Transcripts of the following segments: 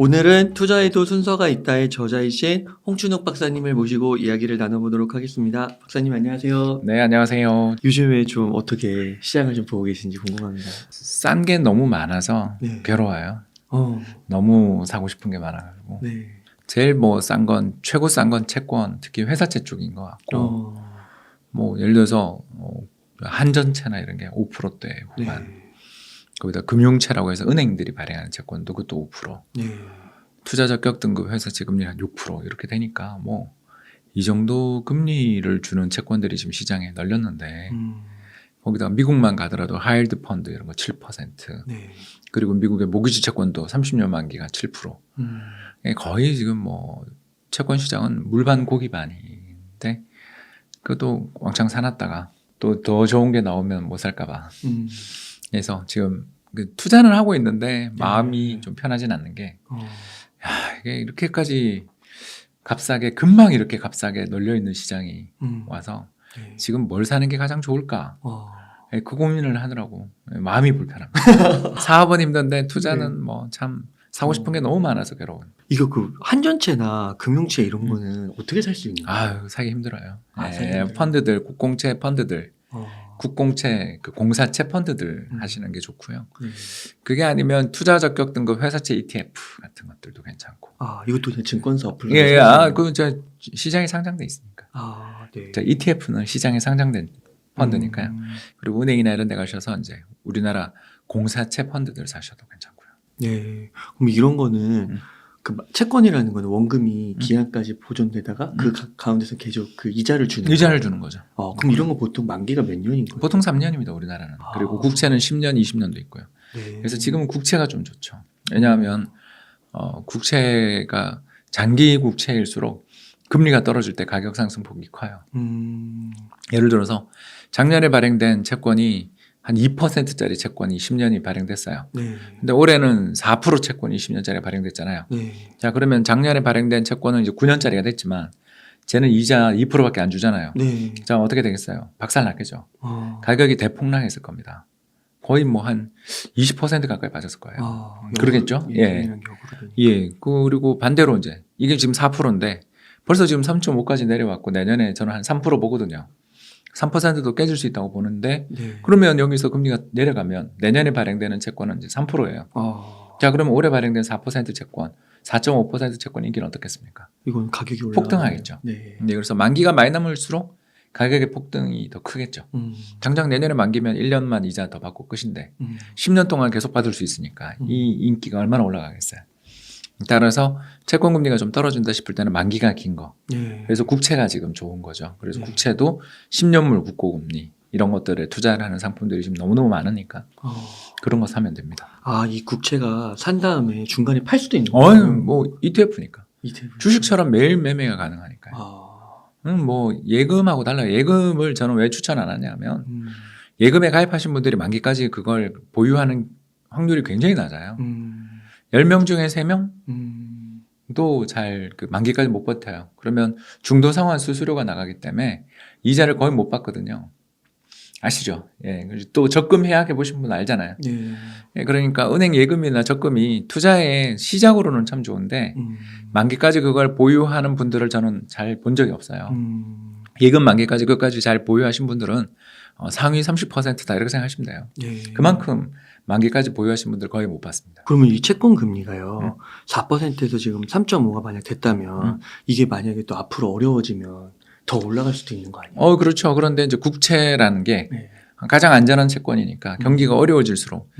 오늘은 투자에도 순서가 있다의 저자이신 홍춘욱 박사님을 모시고 이야기를 나눠보도록 하겠습니다. 박사님 안녕하세요. 네, 안녕하세요. 요즘에 좀 어떻게 시장을 좀 보고 계신지 궁금합니다. 싼 게 너무 많아서 네. 괴로워요. 어, 너무 사고 싶은 게 많아가지고. 네. 제일 싼 건, 최고 싼 건 채권, 특히 회사채 쪽인 것 같고, 예를 들어서, 한전채나 이런 게 5%대 후반. 네. 거기다 금융채라고 해서 은행들이 발행하는 채권도 그것도 5%. 네. 투자 적격 등급 회사채 금리 한 6% 이렇게 되니까 이 정도 금리를 주는 채권들이 지금 시장에 널렸는데, 거기다가 미국만 가더라도 하이힐드 펀드 이런 거 7%. 네. 그리고 미국의 모기지 채권도 30년 만기가 7%. 거의 지금 채권 시장은 물반 고기반인데 그것도 왕창 사놨다가 또 더 좋은 게 나오면 못 살까봐. 그래서 지금 투자는 하고 있는데 마음이 좀 편하진 않는 게 이게 이렇게까지 금방 이렇게 값싸게 널려 있는 시장이 와서 네. 지금 뭘 사는 게 가장 좋을까? 그 고민을 하더라고. 마음이 불편합니다. 사업은 힘든데 투자는 참 사고 싶은 게 너무 많아서 괴로운. 이거 한전채나 금융채 이런 거는 어떻게 살 수 있는 거예요? 사기 힘들어요. 사기 힘들어요? 펀드들, 국공채 펀드들, 국공채, 공사채 펀드들 음. 하시는 게 좋고요. 네. 그게 아니면 투자 적격 등급 회사채 ETF 같은 것들도 괜찮고. 이것도 그냥 증권사 어플로 예, 살 수 있는 저 시장에 상장돼 있으니까. 네. ETF는 시장에 상장된 펀드니까요. 그리고 은행이나 이런 데 가셔서 이제 우리나라 공사채 펀드들 사셔도 괜찮고요. 네. 그럼 이런 거는 채권이라는 거는 원금이 기한까지 보존되다가 그 가운데서 계속 그 이자를 주는 이자를 주는 거죠. 그럼 이런 거 보통 만기가 몇 년인 거예요? 보통 3년입니다, 우리나라는. 그리고 국채는 10년, 20년도 있고요. 네. 그래서 지금은 국채가 좀 좋죠. 왜냐하면 국채가 장기 국채일수록 금리가 떨어질 때 가격 상승폭이 커요. 예를 들어서 작년에 발행된 채권이 한 2%짜리 채권이 10년이 발행됐어요. 네. 근데 올해는 4% 채권이 10년짜리 발행됐잖아요. 네. 자, 그러면 작년에 발행된 채권은 이제 9년짜리가 됐지만 쟤는 이자 2%밖에 안 주잖아요. 네. 자, 어떻게 되겠어요? 박살났겠죠. 아. 가격이 대폭락했을 겁니다. 거의 한 20% 가까이 빠졌을 거예요. 그러겠죠? 예. 예. 그리고 반대로 이제 이게 지금 4%인데 벌써 지금 3.5까지 내려왔고 내년에 저는 한 3% 보거든요. 3%도 깨질 수 있다고 보는데 네. 그러면 여기서 금리가 내려가면 내년에 발행되는 채권은 이제 3%예요. 자, 그러면 올해 발행된 4% 채권, 4.5% 채권 인기는 어떻겠습니까? 이건 가격이 폭등하겠죠. 네. 그래서 만기가 많이 남을수록 가격의 폭등이 더 크겠죠. 당장 내년에 만기면 1년만 이자 더 받고 끝인데 10년 동안 계속 받을 수 있으니까 이 인기가 얼마나 올라가겠어요. 따라서 채권 금리가 좀 떨어진다 싶을 때는 만기가 긴 거. 네. 그래서 국채가 지금 좋은 거죠. 그래서 네. 국채도 10년물 국고금리 이런 것들에 투자를 하는 상품들이 지금 너무너무 많으니까 그런 거 사면 됩니다. 이 국채가 산 다음에 중간에 팔 수도 있는 거예요? ETF니까. ETF. 주식처럼 매일 매매가 가능하니까요. 예금하고 달라요. 예금을 저는 왜 추천 안 하냐면 예금에 가입하신 분들이 만기까지 그걸 보유하는 확률이 굉장히 낮아요. 10명 중에 3명? 도 만기까지 못 버텨요. 그러면 중도 상환 수수료가 나가기 때문에 이자를 거의 못 받거든요. 아시죠? 예. 또 적금 해약해 보신 분 알잖아요. 네. 예, 그러니까 은행 예금이나 적금이 투자의 시작으로는 참 좋은데 만기까지 그걸 보유하는 분들을 저는 잘 본 적이 없어요. 예금 만기까지 그것까지 잘 보유하신 분들은 상위 30%다 이렇게 생각하시면 돼요. 네. 그만큼 만기까지 보유하신 분들 거의 못 봤습니다. 그러면 이 채권 금리가요, 4%에서 지금 3.5가 만약 됐다면 이게 만약에 또 앞으로 어려워지면 더 올라갈 수도 있는 거 아니에요? 그렇죠. 그런데 이제 국채라는 게 네. 가장 안전한 채권이니까 경기가 어려워질수록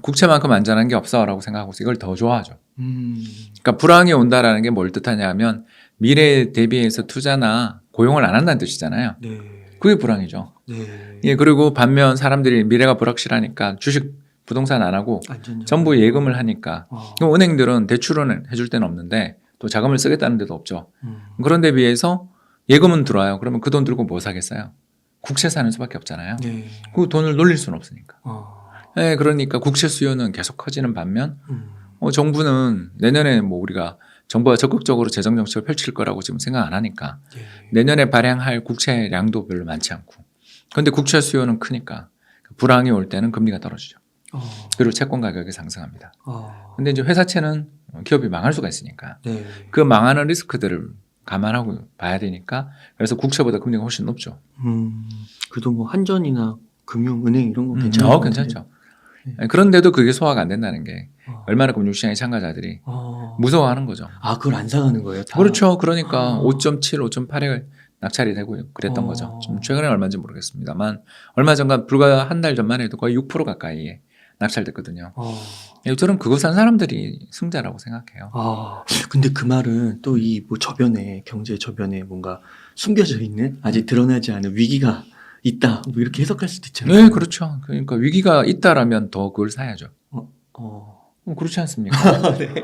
국채만큼 안전한 게 없어라고 생각하고 이걸 더 좋아하죠. 그러니까 불황이 온다라는 게 뭘 뜻하냐 하면 미래에 대비해서 투자나 고용을 안 한다는 뜻이잖아요. 네. 그게 불황이죠. 네. 예, 그리고 반면 사람들이 미래가 불확실하니까 주식, 부동산 안 하고 안전적. 전부 예금을 하니까 그럼 은행들은 대출은 해줄 데는 없는데 또 자금을 쓰겠다는 데도 없죠. 그런 데 비해서 예금은 들어와요. 그러면 그 돈 들고 뭐 사겠어요? 국채 사는 수밖에 없잖아요. 네. 그 돈을 놀릴 수는 없으니까. 네, 그러니까 국채 수요는 계속 커지는 반면 정부는 내년에 우리가 정부가 적극적으로 재정 정책을 펼칠 거라고 지금 생각 안 하니까 네. 내년에 발행할 국채량도 별로 많지 않고 그런데 국채 수요는 크니까 불황이 올 때는 금리가 떨어지죠. 그리고 채권 가격이 상승합니다. 근데 이제 회사채는 기업이 망할 수가 있으니까 네. 그 망하는 리스크들을 감안하고 봐야 되니까 그래서 국채보다 금리가 훨씬 높죠. 그래도 뭐 한전이나 금융, 은행 이런 거 괜찮은 것 같은데. 괜찮죠. 그런데도 그게 소화가 안 된다는 게 어. 얼마나 금융시장의 참가자들이 어. 무서워하는 거죠. 아, 그걸 안 사가는 거예요? 다? 그렇죠. 그러니까 아. 5.7, 5.8에 낙찰이 되고 그랬던 어. 거죠. 좀 최근에 얼마인지 모르겠습니다만 얼마 전과 불과 한 달 전만 해도 거의 6% 가까이에 낙찰됐거든요. 저는 그거 산 사람들이 승자라고 생각해요. 아, 근데 그 말은 또 이 뭐 저변에, 경제 저변에 뭔가 숨겨져 있는 아직 드러나지 않은 위기가 있다. 뭐 이렇게 해석할 수도 있잖아요. 네, 그렇죠. 그러니까 위기가 있다라면 더 그걸 사야죠. 그렇지 않습니까? 네.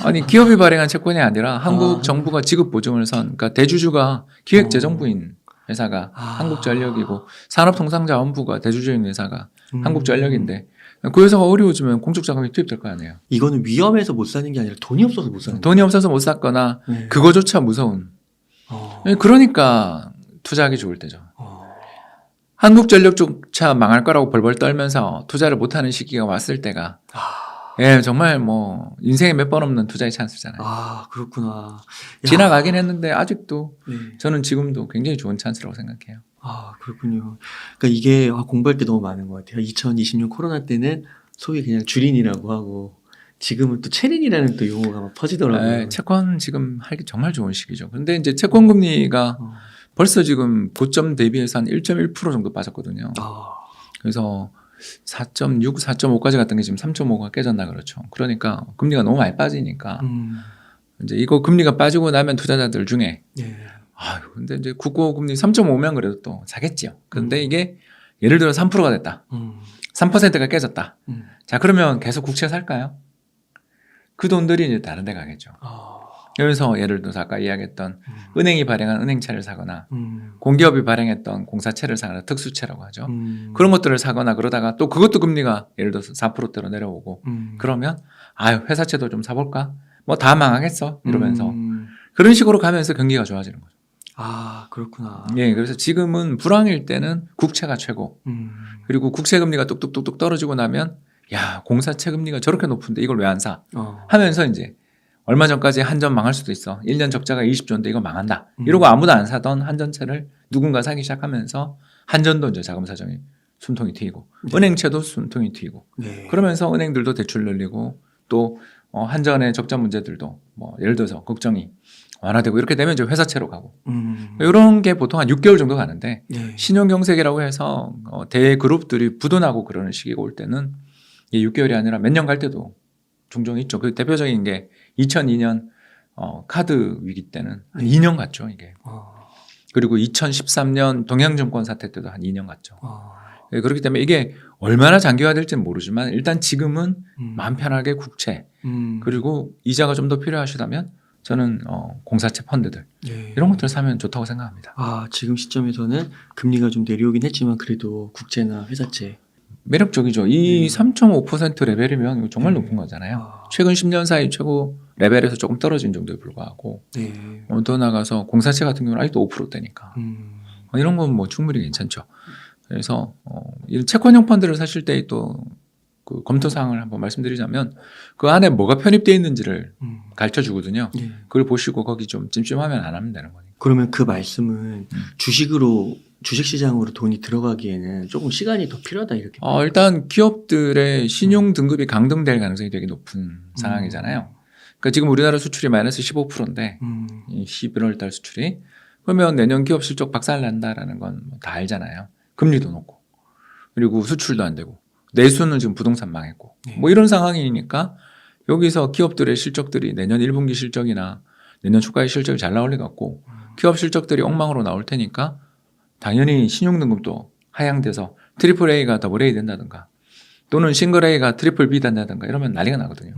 아니, 기업이 발행한 채권이 아니라 한국 아. 정부가 지급 보증을 선, 그러니까 대주주가 기획재정부인 회사가 아. 한국전력이고 산업통상자원부가 대주주인 회사가 음. 한국전력인데 그 회사가 어려워지면 공적자금이 투입될 거 아니에요. 이거는 위험해서 못 사는 게 아니라 돈이 없어서 못 사는 돈이 없어서 못 샀거나 네. 그거조차 무서운. 그러니까 투자하기 좋을 때죠. 한국전력조차 망할 거라고 벌벌 떨면서 투자를 못하는 시기가 왔을 때가 정말 뭐 인생에 몇 번 없는 투자의 찬스잖아요. 아, 그렇구나. 야. 지나가긴 했는데 아직도 네. 저는 지금도 굉장히 좋은 찬스라고 생각해요. 아, 그렇군요. 그러니까 이게 공부할 게 너무 많은 것 같아요. 2020년 코로나 때는 소위 그냥 주린이라고 하고 지금은 또 체린이라는 또 용어가 막 퍼지더라고요. 채권 지금 하기 정말 좋은 시기죠. 근데 이제 채권 금리가 벌써 지금 고점 대비해서 한 1.1% 정도 빠졌거든요. 그래서 4.6, 4.5까지 갔던 게 지금 3.5가 깨졌나 그렇죠. 그러니까 금리가 너무 많이 빠지니까 이제 이거 금리가 빠지고 나면 투자자들 중에 네. 근데 이제 국고 금리 3.5면 그래도 또 사겠지요. 근데 이게 예를 들어 3%가 됐다. 3%가 깨졌다. 자, 그러면 계속 국채 살까요? 그 돈들이 이제 다른 데 가겠죠. 그래서 예를 들어서 아까 이야기했던 은행이 발행한 은행채를 사거나 공기업이 발행했던 공사채를 사거나 특수채라고 하죠. 그런 것들을 사거나 그러다가 또 그것도 금리가 예를 들어서 4%대로 내려오고 그러면 회사채도 좀 사볼까? 뭐 다 망하겠어 이러면서 그런 식으로 가면서 경기가 좋아지는 거죠. 아, 그렇구나. 예, 그래서 지금은 불황일 때는 국채가 최고. 그리고 국채 금리가 뚝뚝뚝뚝 떨어지고 나면 야, 공사채 금리가 저렇게 높은데 이걸 왜 안 사? 하면서 이제 얼마 전까지 한전 망할 수도 있어. 1년 적자가 20조인데 이거 망한다. 이러고 아무도 안 사던 한전채를 누군가 사기 시작하면서 한전도 이제 자금 사정이 숨통이 트이고 네. 은행채도 숨통이 트이고 네. 그러면서 은행들도 대출 늘리고 또 한전의 적자 문제들도 뭐 예를 들어서 걱정이 완화되고 이렇게 되면 이제 회사채로 가고 이런 게 보통 한 6개월 정도 가는데 네. 신용경색이라고 해서 대그룹들이 부도나고 그러는 시기가 올 때는 이게 6개월이 아니라 몇 년 갈 때도 종종 있죠. 그 대표적인 게 2002년 카드 위기 때는 한 2년 갔죠, 이게. 그리고 2013년 동양증권 사태 때도 한 2년 갔죠. 그렇기 때문에 이게 얼마나 장기화될지는 모르지만 일단 지금은 마음 편하게 국채 그리고 이자가 좀 더 필요하시다면 저는 공사채 펀드들 네. 이런 것들 사면 좋다고 생각합니다. 지금 시점에서는 금리가 좀 내려오긴 했지만 그래도 국채나 회사채 매력적이죠. 이 3.5% 레벨이면 이거 정말 높은 거잖아요. 최근 10년 사이 최고 레벨에서 조금 떨어진 정도에 불과하고 네. 더 나가서 공사채 같은 경우는 아직도 5%대니까 이런 건 뭐 충분히 괜찮죠. 그래서 이런 채권형 펀드를 사실 때 또 그 검토 사항을 한번 말씀드리자면 그 안에 뭐가 편입되어 있는지를 가르쳐 주거든요. 네. 그걸 보시고 거기 좀 찜찜하면 안 하면 되는 거니까. 그러면 그 말씀은 주식시장으로 돈이 들어가기에는 조금 시간이 더 필요하다 이렇게. 일단 기업들의 신용 등급이 강등될 가능성이 되게 높은 상황이잖아요. 그러니까 지금 우리나라 수출이 마이너스 15%인데 11월 달 수출이 그러면 내년 기업 실적 박살난다라는 건 다 알잖아요. 금리도 높고 그리고 수출도 안 되고 내수는 지금 부동산 망했고 네. 뭐 이런 상황이니까 여기서 기업들의 실적들이 내년 1분기 실적이나 내년 초과의 실적이 잘 나올 리가 없고 기업 실적들이 엉망으로 나올 테니까 당연히 신용등급도 하향돼서 트리플 A가 더블 A 된다든가 또는 싱글 A가 트리플 B 된다든가 이러면 난리가 나거든요.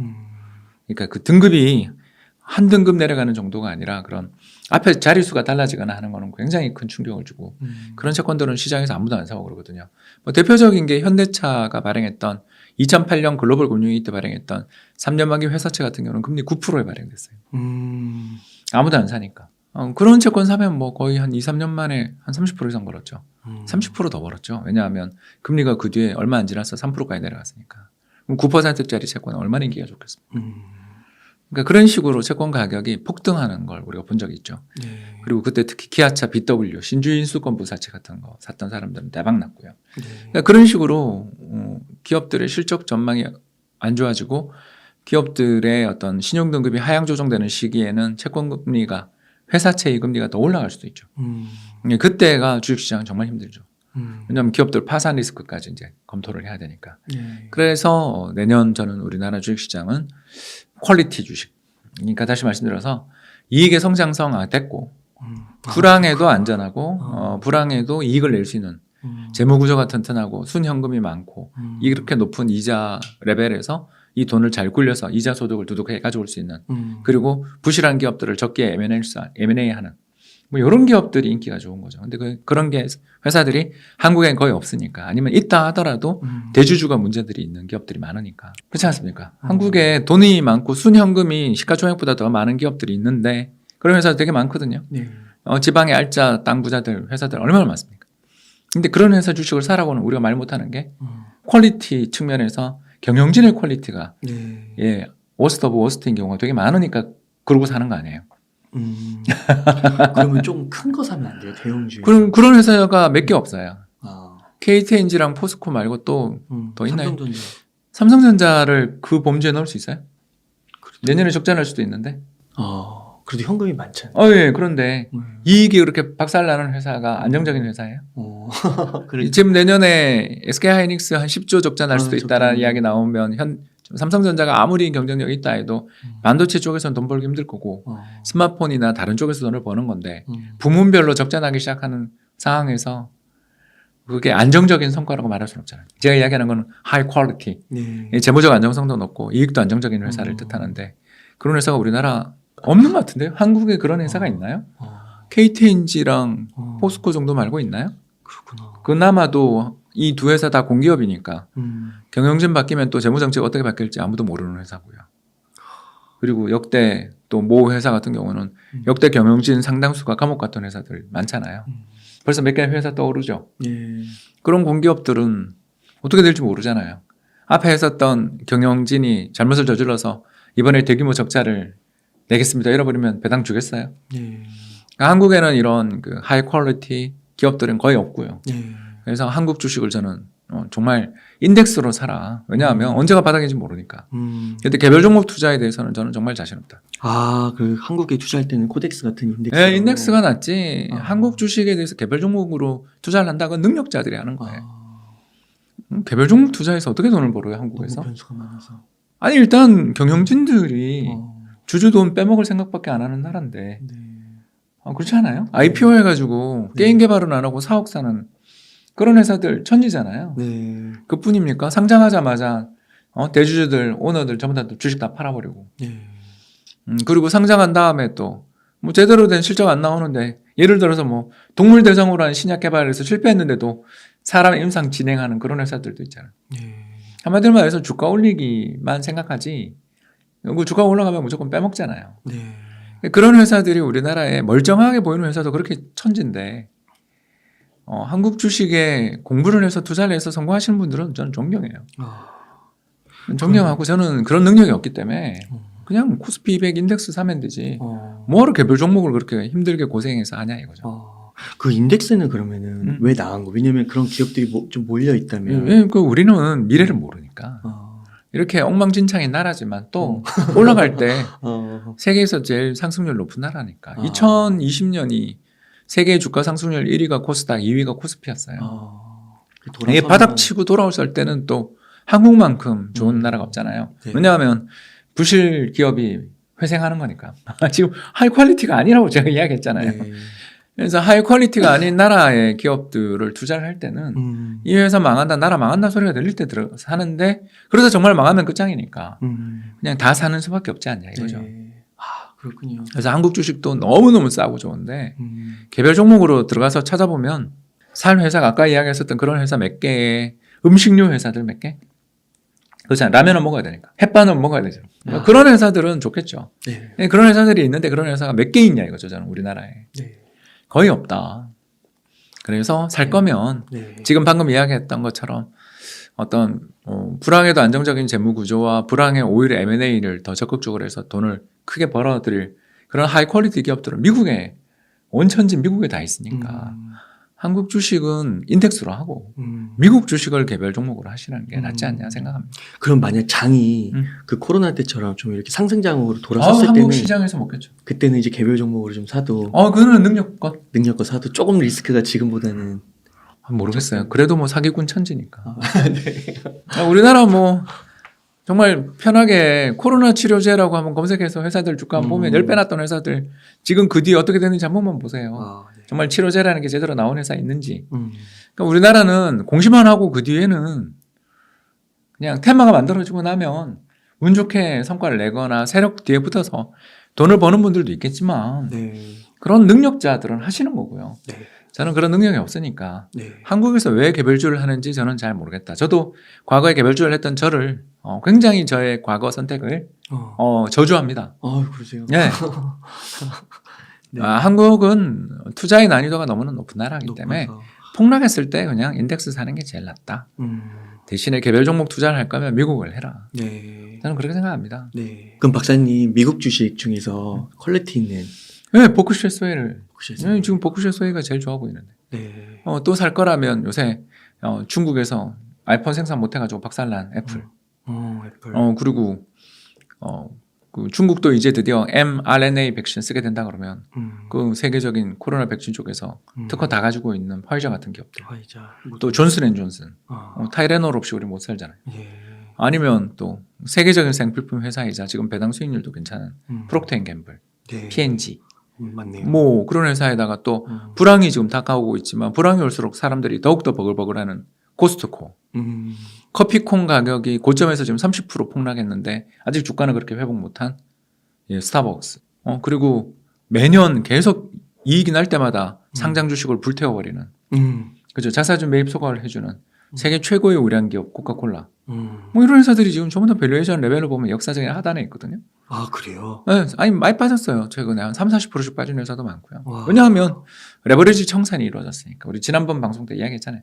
그러니까 그 등급이 한 등급 내려가는 정도가 아니라 그런 앞에 자릿수가 달라지거나 하는 거는 굉장히 큰 충격을 주고 그런 채권들은 시장에서 아무도 안 사고 그러거든요. 뭐 대표적인 게 현대차가 발행했던 2008년 글로벌 금융위기 때 발행했던 3년 만기 회사채 같은 경우는 금리 9%에 발행됐어요. 아무도 안 사니까. 그런 채권 사면 뭐 거의 한 2, 3년 만에 한 30% 이상 벌었죠. 30%더 벌었죠. 왜냐하면 금리가 그 뒤에 얼마 안 지나서 3%까지 내려갔으니까. 그럼 9%짜리 채권은 얼마나 인기가 좋겠습니까? 그러니까 그런 식으로 채권 가격이 폭등하는 걸 우리가 본 적이 있죠. 네. 그리고 그때 특히 기아차 BW 신주인수권 부사채 같은 거 샀던 사람들은 대박 났고요. 네. 그러니까 그런 식으로 기업들의 실적 전망이 안 좋아지고 기업들의 어떤 신용 등급이 하향 조정되는 시기에는 채권 금리가 회사채의 금리가 더 올라갈 수도 있죠. 그때가 주식시장은 정말 힘들죠. 왜냐하면 기업들 파산 리스크까지 이제 검토를 해야 되니까. 네. 그래서 내년 저는 우리나라 주식시장은 퀄리티 주식. 그러니까 다시 말씀드려서 이익의 성장성 됐고 불황에도 안전하고 불황에도 이익을 낼 수 있는 재무 구조가 튼튼하고 순현금이 많고 이렇게 높은 이자 레벨에서 이 돈을 잘 굴려서 이자 소득을 두둑하게 가져올 수 있는 그리고 부실한 기업들을 적게 M&A하는 뭐 이런 기업들이 인기가 좋은 거죠. 근데 그런 게 회사들이 한국엔 거의 없으니까 아니면 있다 하더라도 대주주가 문제들이 있는 기업들이 많으니까 그렇지 않습니까? 한국에 돈이 많고 순현금이 시가총액보다 더 많은 기업들이 있는데 그런 회사도 되게 많거든요. 네. 지방의 알짜 땅 부자들 회사들 얼마나 많습니까? 근데 그런 회사 주식을 사라고는 우리가 말 못하는 게 퀄리티 측면에서 경영진의 퀄리티가 네. 워스트 오브 워스트인 경우가 되게 많으니까 그러고 사는 거 아니에요. 그러면 좀 큰 거 사면 안 돼요? 대형주. 그런 회사가 몇 개 없어요. 아. KTNG랑 포스코 말고 또 더 있나요? 삼성전자. 삼성전자를 그 범주에 넣을 수 있어요? 그래도- 내년에 적자 날 수도 있는데. 그래도 현금이 많잖아요. 예, 그런데 이익이 그렇게 박살나는 회사가 안정적인 회사예요? 그래. 지금 내년에 SK하이닉스 한 10조 적자 날 수도 있다라는 적자. 이야기 나오면 삼성전자가 아무리 경쟁력이 있다 해도 반도체 쪽에서는 돈 벌기 힘들 거고 스마트폰이나 다른 쪽에서 돈을 버는 건데 부문별로 적자 나기 시작하는 상황에서 그게 안정적인 성과라고 말할 수는 없잖아요. 제가 이야기하는 건 하이 퀄리티, 네. 재무적 안정성도 높고 이익도 안정적인 회사를 뜻하는데 그런 회사가 우리나라 없는 것 같은데요? 한국에 그런 회사가 있나요? KTNG랑 포스코 정도 말고 있나요? 그렇구나. 그나마도 이 두 회사 다 공기업이니까 경영진 바뀌면 또 재무정책 어떻게 바뀔지 아무도 모르는 회사고요. 그리고 역대 또 모 회사 같은 경우는 역대 경영진 상당수가 감옥 갔던 회사들 많잖아요. 벌써 몇 개의 회사 떠오르죠. 예. 그런 공기업들은 어떻게 될지 모르잖아요. 앞에 했었던 경영진이 잘못을 저질러서 이번에 대규모 적자를 내겠습니다. 잃어버리면 배당 주겠어요? 예. 그러니까 한국에는 이런 그 하이 퀄리티 기업들은 거의 없고요. 예. 그래서 한국 주식을 저는 정말 인덱스로 사라. 왜냐하면 언제가 바닥인지 모르니까. 근데 개별 종목 투자에 대해서는 저는 정말 자신 없다. 그 한국에 투자할 때는 코덱스 같은 인덱스. 네, 인덱스가 낫지. 아. 한국 주식에 대해서 개별 종목으로 투자를 한다고 능력자들이 하는 거예요. 개별 종목 투자해서 어떻게 돈을 벌어요, 한국에서? 너무 변수가 많아서. 아니 일단 경영진들이 어. 주주 돈 빼먹을 생각밖에 안 하는 나라인데 네. 그렇지 않아요? IPO 해가지고 네. 게임 개발은 안 하고 사억 사는 그런 회사들 천지잖아요. 네. 그뿐입니까? 상장하자마자 대주주들, 오너들 전부 다 주식 다 팔아버리고 네. 그리고 상장한 다음에 또 뭐 제대로 된 실적 안 나오는데 예를 들어서 뭐 동물 대상으로 한 신약 개발에서 실패했는데도 사람 임상 진행하는 그런 회사들도 있잖아요. 네. 한마디로 말해서 주가 올리기만 생각하지 그 주가 올라가면 무조건 빼먹잖아요. 네. 그런 회사들이 우리나라에 멀쩡하게 보이는 회사도 그렇게 천진데 한국 주식에 공부를 해서 투자를 해서 성공하시는 분들은 저는 존경해요. 존경하고 저는 그런 능력이 없기 때문에 그냥 코스피 200 인덱스 사면 되지 뭐하러 개별 종목을 그렇게 힘들게 고생해서 하냐 이거죠. 그 인덱스는 그러면은 왜 나간 거? 왜냐면 그런 기업들이 좀 몰려 있다면. 그 우리는 미래를 모르니까 이렇게 엉망진창인 나라지만 또 올라갈 때 세계에서 제일 상승률 높은 나라니까. 2020년이 세계 주가 상승률 1위가 코스닥, 2위가 코스피였어요. 이게 바닥 치고 돌아올 때는 또 한국만큼 좋은 나라가 없잖아요. 네. 왜냐하면 부실 기업이 회생하는 거니까. 지금 하이 퀄리티가 아니라고 제가 이야기했잖아요. 네. 그래서 하이 퀄리티가 아닌 나라의 기업들을 투자를 할 때는 이 회사 망한다, 나라 망한다 소리가 들릴 때 사는데 그래서 정말 망하면 끝장이니까 그냥 다 사는 수밖에 없지 않냐 이거죠. 네. 그렇군요. 그래서 한국 주식도 너무너무 싸고 좋은데 개별 종목으로 들어가서 찾아보면 살 회사가 아까 이야기했었던 그런 회사 몇 개의 음식료 회사들 몇 개? 그렇잖아요. 라면은 먹어야 되니까. 햇반은 먹어야 되죠. 그런 회사들은 좋겠죠. 네. 그런 회사들이 있는데 그런 회사가 몇 개 있냐 이거죠. 저는 우리나라에. 네. 거의 없다. 그래서 살 거면 네. 지금 방금 이야기했던 것처럼 어떤 불황에도 안정적인 재무 구조와 불황에 오히려 M&A를 더 적극적으로 해서 돈을 크게 벌어들일 그런 하이 퀄리티 기업들은 미국에 원천지 미국에 다 있으니까 한국 주식은 인덱스로 하고 미국 주식을 개별 종목으로 하시는 게 낫지 않냐 생각합니다. 그럼 만약 장이 그 코로나 때처럼 좀 이렇게 상승장으로 돌아섰을 한국 때는 시장에서 먹겠죠. 그때는 이제 개별 종목으로 좀 사도 그거는 능력껏 능력껏 사도 조금 리스크가 지금보다는 모르겠어요. 그래도 뭐 사기꾼 천지니까. 네. 우리나라 뭐 정말 편하게 코로나 치료제라고 한번 검색해서 회사들 주가 한번 보면 10배 났던 회사들 지금 그 뒤에 어떻게 되는지 한 번만 보세요. 네. 정말 치료제라는 게 제대로 나온 회사 있는지. 그러니까 우리나라는 공시만 하고 그 뒤에는 그냥 테마가 만들어지고 나면 운 좋게 성과를 내거나 세력 뒤에 붙어서 돈을 버는 분들도 있겠지만 네. 그런 능력자들은 하시는 거고요. 네. 저는 그런 능력이 없으니까 네. 한국에서 왜 개별주를 하는지 저는 잘 모르겠다. 저도 과거에 개별주를 했던 저를 굉장히 저의 과거 선택을 저주합니다. 그러세요? 네. 네. 한국은 투자의 난이도가 너무나 높은 나라이기 높아서. 때문에 폭락했을 때 그냥 인덱스 사는 게 제일 낫다. 대신에 개별 종목 투자를 할 거면 미국을 해라. 네. 저는 그렇게 생각합니다. 네. 그럼 박사님 미국 주식 중에서 퀄리티 있는 네, 버크셔 스웨이를 보셨어요? 지금 버크셔 스웨이가 제일 좋아 보이는데. 네. 또 살 거라면 요새 중국에서 아이폰 생산 못 해가지고 박살난 애플. 애플. 그리고 그 중국도 이제 드디어 mRNA 백신 쓰게 된다 그러면 그 세계적인 코로나 백신 쪽에서 특허 다 가지고 있는 화이자 같은 기업들. 화이자. 또 존슨앤존슨. 타이레놀 없이 우리 못 살잖아요. 예. 아니면 또 세계적인 생필품 회사이자 지금 배당 수익률도 괜찮은 프록트앤갬블, 네. P&G. 맞네요. 뭐 그런 회사에다가 또 불황이 지금 다가오고 있지만 불황이 올수록 사람들이 더욱더 버글버글하는 코스트코. 커피콩 가격이 고점에서 지금 30% 폭락했는데 아직 주가는 그렇게 회복 못한 스타벅스. 그리고 매년 계속 이익이 날 때마다 상장 주식을 불태워버리는 그죠. 자사주 매입 소각을 해주는 세계 최고의 우량 기업 코카콜라. 뭐 이런 회사들이 지금 전부 다 밸류에이션 레벨을 보면 역사적인 하단에 있거든요. 아, 그래요? 네, 아니 많이 빠졌어요. 최근에 한 30-40%씩 빠진 회사도 많고요. 와. 왜냐하면 레버리지 청산이 이루어졌으니까. 우리 지난번 방송 때 이야기했잖아요.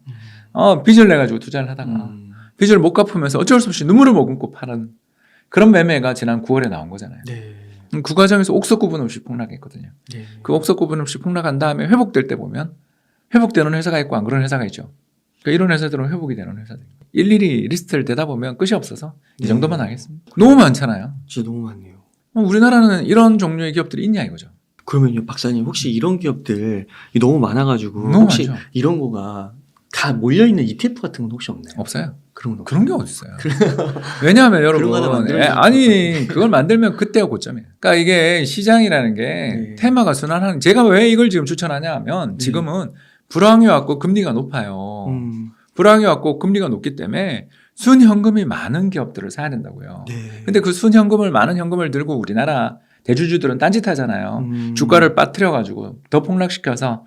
빚을 내가지고 투자를 하다가 빚을 못 갚으면서 어쩔 수 없이 눈물을 머금고 파는 그런 매매가 지난 9월에 나온 거잖아요. 네. 그 과정에서 옥석 구분 없이 폭락했거든요. 네. 그 옥석 구분 없이 폭락한 다음에 회복될 때 보면 회복되는 회사가 있고 안 그런 회사가 있죠. 그러니까 이런 회사들은 회복이 되는 회사들. 일일이 리스트를 대다 보면 끝이 없어서 이 정도만 하겠습니다. 너무 많잖아요. 진짜 너무 많네요. 우리나라는 이런 종류의 기업들이 있냐 이거죠. 그러면요, 박사님 혹시 이런 기업들 너무 많아가지고 너무 혹시 많죠. 이런 거가 다 몰려있는 ETF 같은 건 혹시 없나요? 없어요. 그런 건 그런 게 어디 있어요? 왜냐하면 그런 거 하나 여러분, 만들어주면 아니 그걸 만들면 그때가 고점이에요. 그러니까 이게 시장이라는 게 네. 테마가 순환하는. 제가 왜 이걸 지금 추천하냐면 네. 지금은 불황이 왔고 금리가 높아요. 불황이 왔고 금리가 높기 때문에 순현금이 많은 기업들을 사야 된다고요. 네. 근데 그 순현금을 많은 현금을 들고 우리나라 대주주들은 딴짓하잖아요. 주가를 빠뜨려가지고 더 폭락시켜서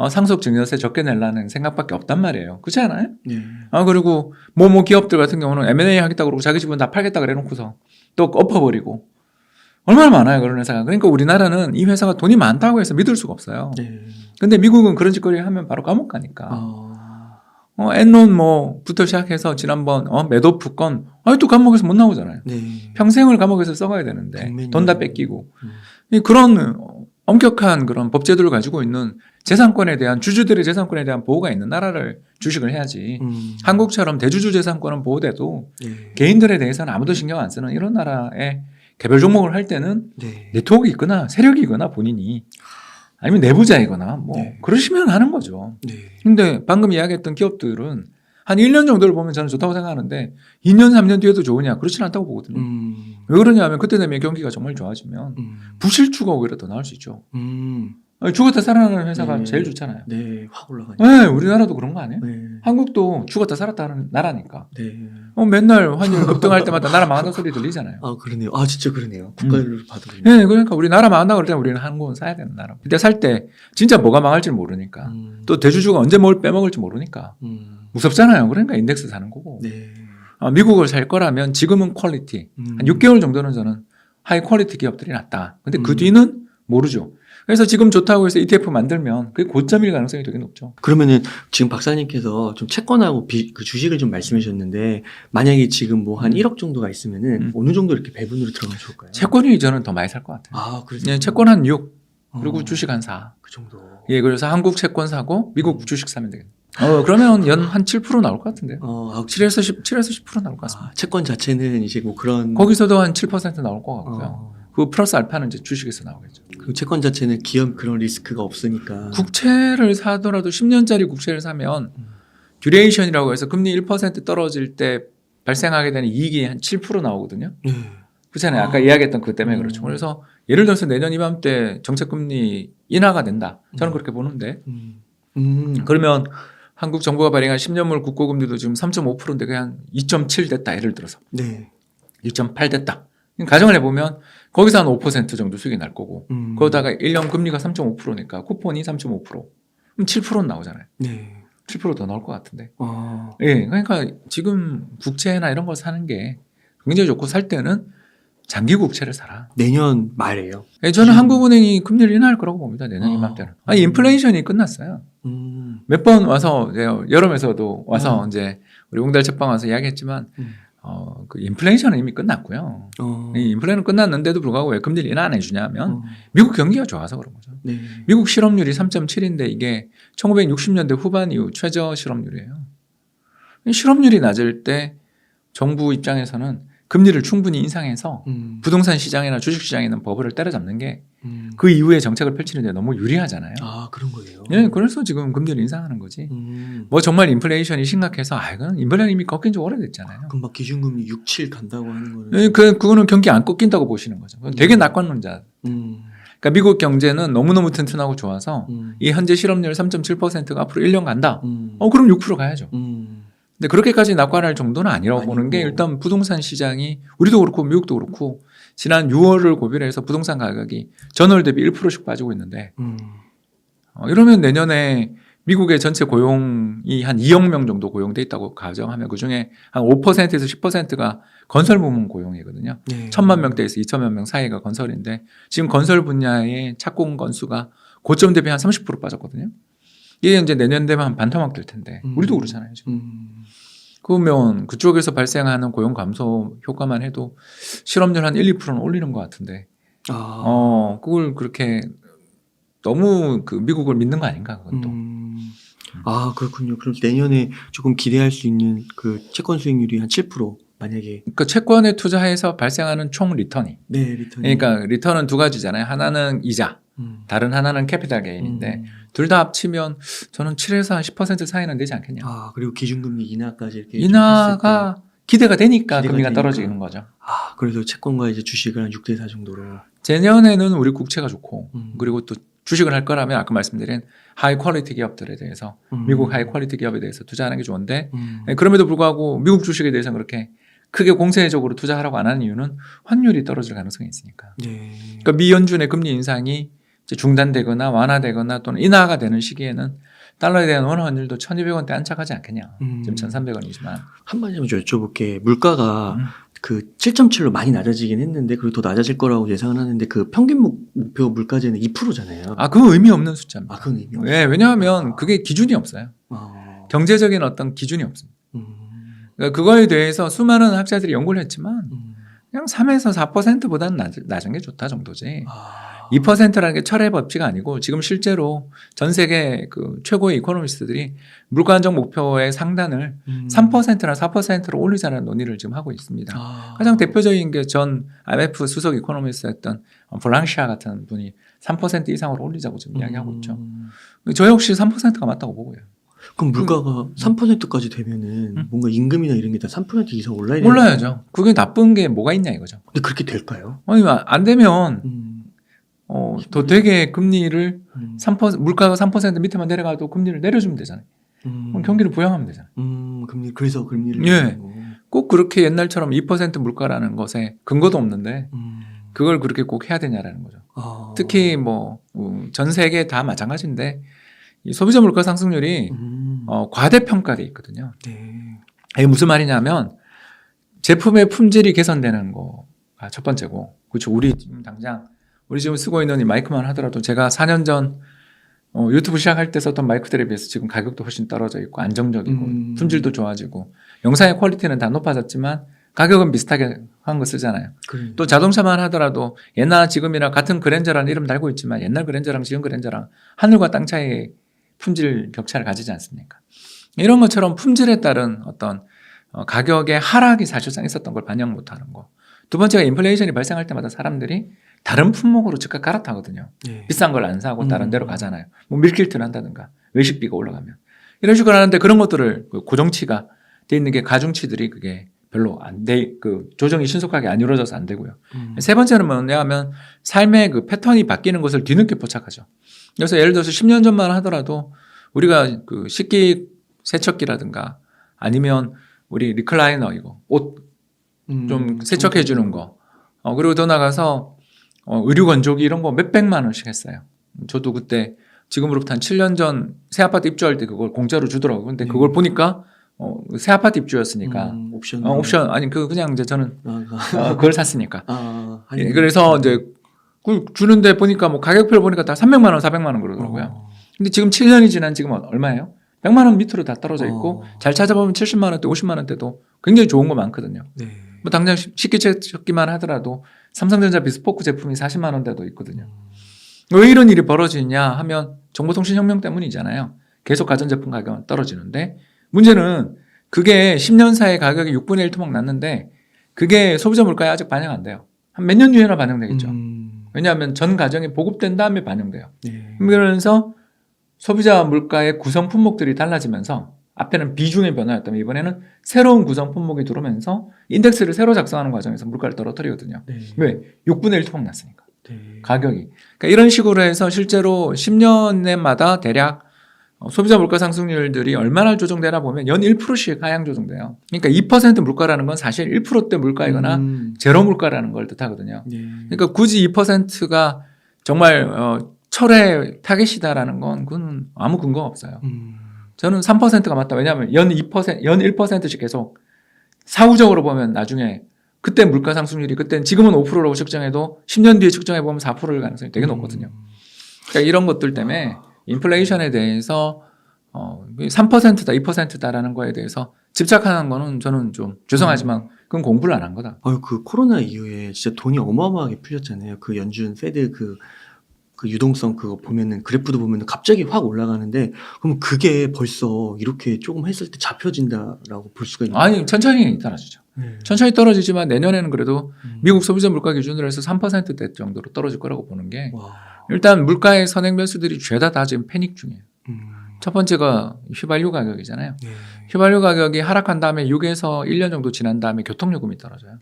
상속 증여세 적게 내려는 생각밖에 없단 말이에요. 그렇지 않아요? 네. 그리고 뭐 기업들 같은 경우는 M&A 하겠다 그러고 자기 집은 다 팔겠다 그래놓고서 또 엎어버리고 얼마나 많아요 그런 회사가. 그러니까 우리나라는 이 회사가 돈이 많다고 해서 믿을 수가 없어요. 네. 근데 미국은 그런 짓거리 하면 바로 감옥 가니까. 엔론 부터 시작해서 지난번 매도프 건 또 감옥에서 못 나오잖아요. 네. 평생을 감옥에서 써가야 되는데 백몇 돈 다 년. 뺏기고 그런 엄격한 그런 법제도를 가지고 있는 재산권에 대한 주주들의 재산권에 대한 보호가 있는 나라를 주식을 해야지. 한국처럼 대주주 재산권은 보호돼도 네. 개인들에 대해서는 아무도 신경 안 쓰는 이런 나라에 개별 종목을 할 때는 네. 네트워크 있거나 세력이 있거나 본인이 아니면 내부자이거나 네. 그러시면 하는 거죠. 네. 근데 방금 이야기했던 기업들은 한 1년 정도를 보면 저는 좋다고 생각하는데 2년 3년 뒤에도 좋으냐 그렇지는 않다고 보거든요. 왜 그러냐 하면 그때 되면 경기가 정말 좋아지면 부실주가 오히려 더 나올 수 있죠. 죽었다 살아나는 회사가 네. 제일 좋잖아요. 네. 확 올라가죠. 네, 우리나라도 그런 거 아니에요? 네. 한국도 죽었다 살았다는 나라니까. 네. 맨날 환율 급등할 때마다 나라 망한다는 소리 들리잖아요. 아, 그러네요. 아, 진짜 그러네요. 국가를 봐도 그러네요. 네, 그러니까 우리 나라 망한다 그럴 때 우리는 한국은 사야 되는 나라. 근데 살 때 진짜 뭐가 망할지 모르니까 또 대주주가 언제 뭘 빼먹을지 모르니까 무섭잖아요. 그러니까 인덱스 사는 거고. 네. 미국을 살 거라면 지금은 퀄리티 한 6개월 정도는 저는 하이 퀄리티 기업들이 낫다. 근데 그 뒤는 모르죠. 그래서 지금 좋다고 해서 ETF 만들면 그게 고점일 가능성이 되게 높죠. 그러면은 지금 박사님께서 좀 채권하고 그 주식을 좀 말씀해 주셨는데 만약에 지금 뭐 한 1억 정도가 있으면은 어느 정도 이렇게 배분으로 들어가면 좋을까요? 채권이 저는 더 많이 살 것 같아요. 아, 그래서 네, 채권 한 6, 그리고 주식 한 4. 그 정도. 예, 그래서 한국 채권 사고 미국 주식 사면 되겠네. 그러면 연 한 7% 나올 것 같은데요. 7에서 10% 나올 것 같습니다. 채권 자체는 이제 뭐 그런 거기서도 한 7% 나올 것 같고요. 어, 그 플러스 알파는 이제 주식에서 나오겠죠. 그 채권 자체는 기업 그런 리스크가 없으니까. 국채를 사더라도 10년짜리 국채를 사면 듀레이션이라고 해서 금리 1% 떨어질 때 발생하게 되는 이익이 한 7% 나오거든요. 네. 그렇잖아요. 아까 이야기했던 그 때문에 그렇죠. 그래서 예를 들어서 내년 이맘때 정책금리 인하가 된다. 저는 그렇게 보는데 그러면 한국 정부가 발행한 10년물 국고금리도 지금 3.5%인데 그냥 2.7 됐다. 예를 들어서 네. 2.8 됐다. 가정을 해보면 거기서 한 5% 정도 수익이 날 거고 그러다가 1년 금리가 3.5%니까 쿠폰이 3.5% 그럼 7%는 나오잖아요. 네. 7% 더 나올 것 같은데. 예, 그러니까 지금 국채나 이런 걸 사는 게 굉장히 좋고 살 때는 장기 국채를 사라. 내년 말에요. 예, 저는 한국은행이 금리를 인하할 거라고 봅니다. 내년 이맘때는. 아니 인플레이션이 끝났어요. 몇 번 와서 여름에서도 와서 이제 우리 옹달 책방 와서 이야기했지만 그 인플레이션은 이미 끝났고요. 이 인플레이션은 끝났는데도 불구하고 왜 금리를 인하 안 해주냐면 미국 경기가 좋아서 그런 거죠. 네. 미국 실업률이 3.7인데 이게 1960년대 후반 이후 최저 실업률이에요. 실업률이 낮을 때 정부 입장에서는 금리를 충분히 인상해서 부동산 시장이나 주식 시장에 있는 버블을 때려잡는 게 그 이후에 정책을 펼치는데 너무 유리하잖아요. 아, 그런 거예요. 네, 그래서 지금 금리를 인상하는 거지. 뭐 정말 인플레이션이 심각해서 이건 인플레는 이미 꺾인 지 오래됐잖아요. 그럼 막 기준금리 6, 7 간다고 하는 거는 네, 그거는 경기 안 꺾인다고 보시는 거죠. 되게 낙관론자. 그러니까 미국 경제는 너무너무 튼튼하고 좋아서 이 현재 실업률 3.7%가 앞으로 1년 간다. 그럼 6% 가야죠. 근데 그렇게까지 낙관할 정도는 아니라고 보는 게 일단 부동산 시장이 우리도 그렇고 미국도 그렇고 지난 6월을 고비해서 부동산 가격이 전월 대비 1%씩 빠지고 있는데 이러면 내년에 미국의 전체 고용이 한 2억 명 정도 고용돼 있다고 가정하면 그중에 한 5%에서 10%가 건설 부문 고용이거든요. 네. 1,000만 명대에서 2천만 명 사이가 건설인데 지금 건설 분야의 착공 건수가 고점 대비 한 30% 빠졌거든요. 이게 이제 내년 되면 한 반토막 될 텐데 우리도 그렇잖아요 지금. 그러면 그쪽에서 발생하는 고용 감소 효과만 해도 실업률 한 1, 2%는 올리는 것 같은데 그걸 그렇게 너무 그 미국을 믿는 거 아닌가 그건 또. 아, 그렇군요. 그럼 내년에 조금 기대할 수 있는 그 채권 수익률이 한 7% 만약에. 그러니까 채권에 투자해서 발생하는 총 리턴이. 네, 리턴이. 그러니까 리턴은 두 가지잖아요. 하나는 이자, 다른 하나는 캐피탈 게인인데 둘 다 합치면 저는 7에서 한 10% 사이는 되지 않겠냐. 아, 그리고 기준금리 인하까지 이렇게. 인하가 기대가 되니까 기대가 금리가 되니까. 떨어지는 거죠. 아, 그래서 채권과 이제 주식을 한 6대 4 정도로. 재년에는 우리 국채가 좋고 그리고 또 주식을 할 거라면 아까 말씀드린 하이 퀄리티 기업들에 대해서 미국 하이 퀄리티 기업에 대해서 투자하는 게 좋은데 그럼에도 불구하고 미국 주식에 대해서는 그렇게 크게 공세적으로 투자하라고 안 하는 이유는 환율이 떨어질 가능성이 있으니까. 네. 그러니까 미 연준의 금리 인상이 이제 중단되거나 완화되거나 또는 인하가 되는 시기에는 달러에 대한 원 환율도 1,200원대 안착하지 않겠냐. 지금 1,300원이지만. 한마디로 여쭤볼게. 물가가 그 7.7로 많이 낮아지긴 했는데 그리고 더 낮아질 거라고 예상을 하는데 그 평균 목표 물가제는 2%잖아요. 그건 의미 없는 숫자입니다. 그건 의미 없어요. 네, 왜냐하면 그게 기준이 없어요. 경제적인 어떤 기준이 없습니다. 그러니까 그거에 대해서 수많은 학자들이 연구를 했지만 그냥 3에서 4%보다는 낮은 게 좋다 정도지. 2%라는 게 철의 법칙이 아니고 지금 실제로 전 세계 그 최고의 이코노미스트들이 물가 안정 목표의 상단을 3%나 4%로 올리자는 논의를 지금 하고 있습니다. 가장 대표적인 게 전 IMF 수석 이코노미스트였던 블랑시아 같은 분이 3% 이상으로 올리자고 지금 이야기하고 있죠. 저 역시 3%가 맞다고 보고요. 그럼 물가가 3%까지 되면은 뭔가 임금이나 이런 게 다 3% 이상 올라야 되는 올라야죠. 그게 나쁜 게 뭐가 있냐 이거죠. 근데 그렇게 될까요? 아니 안 되면 더 되게 금리를 3% 물가가 3% 밑에만 내려가도 금리를 내려주면 되잖아요. 그럼 경기를 부양하면 되잖아요. 금리 그래서 금리를 예. 내는 거. 꼭 그렇게 옛날처럼 2% 물가라는 것에 근거도 없는데 그걸 그렇게 꼭 해야 되냐라는 거죠. 특히 뭐 전 세계 다 마찬가지인데 이 소비자 물가 상승률이 과대평가돼 있거든요. 네. 이게 무슨 말이냐면 제품의 품질이 개선되는 거가 첫 번째고, 그렇죠. 우리 지금 당장 우리 지금 쓰고 있는 이 마이크만 하더라도 제가 4년 전 유튜브 시작할 때 썼던 마이크들에 비해서 지금 가격도 훨씬 떨어져 있고 안정적이고 품질도 좋아지고 영상의 퀄리티는 다 높아졌지만 가격은 비슷하게 한 거 쓰잖아요. 그래. 또 자동차만 하더라도 옛날 지금이랑 같은 그랜저라는 이름 달고 있지만 옛날 그랜저랑 지금 그랜저랑 하늘과 땅 차이의 품질 격차를 가지지 않습니까? 이런 것처럼 품질에 따른 어떤 가격의 하락이 사실상 있었던 걸 반영 못하는 거. 두 번째가 인플레이션이 발생할 때마다 사람들이 다른 품목으로 즉각 갈아타거든요. 네. 비싼 걸 안 사고 다른 데로 가잖아요. 뭐 밀키트를 한다든가 외식비가 올라가면 이런 식으로 하는데 그런 것들을 고정치가 돼 있는 게 가중치들이 그게 별로 안 돼, 그 조정이 신속하게 안 이루어져서 안 되고요. 세 번째는 뭐냐면 삶의 그 패턴이 바뀌는 것을 뒤늦게 포착하죠. 그래서 예를 들어서 10년 전만 하더라도 우리가 그 식기 세척기라든가 아니면 우리 리클라이너 이거 옷 좀 세척해 주는 거 그리고 더 나가서 의류 건조기 이런 거 몇백만 원씩 했어요. 저도 그때 지금으로부터 한 7년 전 새 아파트 입주할 때 그걸 공짜로 주더라고요. 근데 그걸 보니까 새 아파트 입주였으니까 옵션 아니 그냥 이제 저는 그걸 샀으니까. 예, 그래서 이제 그 주는데 보니까 뭐 가격표를 보니까 다 300만 원, 400만 원 그러더라고요. 근데 지금 7년이 지난 지금 얼마예요? 100만 원 밑으로 다 떨어져 있고 잘 찾아보면 70만 원대, 50만 원대도 굉장히 좋은 거 많거든요. 네. 뭐 당장 식기세척기만 하더라도 삼성전자 비스포크 제품이 40만 원대도 있거든요. 왜 이런 일이 벌어지냐 하면 정보통신혁명 때문이잖아요. 계속 가전제품 가격은 떨어지는데 문제는 그게 10년 사이 가격이 6분의 1 토막 났는데 그게 소비자 물가에 아직 반영 안 돼요. 한 몇 년 뒤에나 반영되겠죠. 왜냐하면 전 가정이 보급된 다음에 반영돼요. 네. 그러면서 소비자 물가의 구성 품목들이 달라지면서 앞에는 비중의 변화였다면 이번에는 새로운 구성 품목이 들어오면서 인덱스를 새로 작성하는 과정에서 물가를 떨어뜨리거든요. 네. 왜? 6분의 1 토막 났으니까. 네. 가격이. 그러니까 이런 식으로 해서 실제로 10년마다 대략 소비자 물가 상승률들이 얼마나 조정되나 보면 연 1%씩 하향 조정돼요. 그러니까 2% 물가라는 건 사실 1%대 물가이거나 제로 물가라는 걸 뜻하거든요. 네. 그러니까 굳이 2%가 정말 철의 타겟이다라는 건 그건 아무 근거가 없어요. 저는 3%가 맞다. 왜냐하면 연 2%, 연 1%씩 계속 사후적으로 보면 나중에 그때 물가 상승률이 그때는 지금은 5%라고 측정해도 10년 뒤에 측정해 보면 4%일 가능성이 되게 높거든요. 그러니까 이런 것들 때문에 인플레이션에 대해서 3%다, 2%다라는 거에 대해서 집착하는 거는 저는 좀 죄송하지만 그건 공부를 안 한 거다. 그 코로나 이후에 진짜 돈이 어마어마하게 풀렸잖아요. 그 연준 페드 그 유동성 그거 보면은 그래프도 보면은 갑자기 확 올라가는데 그럼 그게 벌써 이렇게 조금 했을 때 잡혀진다라고 볼 수가 있나요? 아니 천천히 떨어지죠. 네. 천천히 떨어지지만 내년에는 그래도 미국 소비자 물가 기준으로 해서 3%대 정도로 떨어질 거라고 보는 게 와. 일단 물가의 선행 변수들이 죄다 다 지금 패닉 중이에요. 첫 번째가 휘발유 가격이잖아요. 네. 휘발유 가격이 하락한 다음에 6에서 1년 정도 지난 다음에 교통요금이 떨어져요.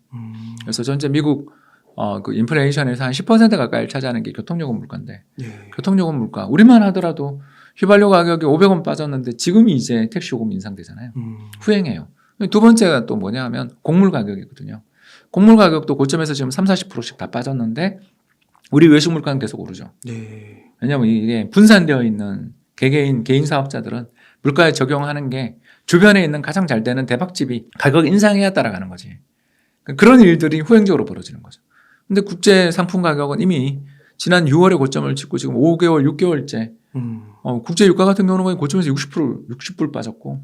그래서 전체 미국 그 인플레이션에서 한 10% 가까이를 차지하는 게 교통요금 물가인데 네. 교통요금 물가 우리만 하더라도 휘발유 가격이 500원 빠졌는데 지금이 이제 택시요금 인상되잖아요. 후행해요. 두 번째가 또 뭐냐 하면 곡물 가격이거든요. 곡물 가격도 고점에서 지금 30-40%씩 다 빠졌는데 우리 외식 물가는 계속 오르죠. 네. 왜냐하면 이게 분산되어 있는 개인 사업자들은 물가에 적용하는 게 주변에 있는 가장 잘 되는 대박집이 가격 인상해야 따라가는 거지. 그런 일들이 후행적으로 벌어지는 거죠. 근데 국제 상품 가격은 이미 지난 6월에 고점을 찍고 지금 5개월, 6개월째 국제 유가 같은 경우는 거의 고점에서 60불 빠졌고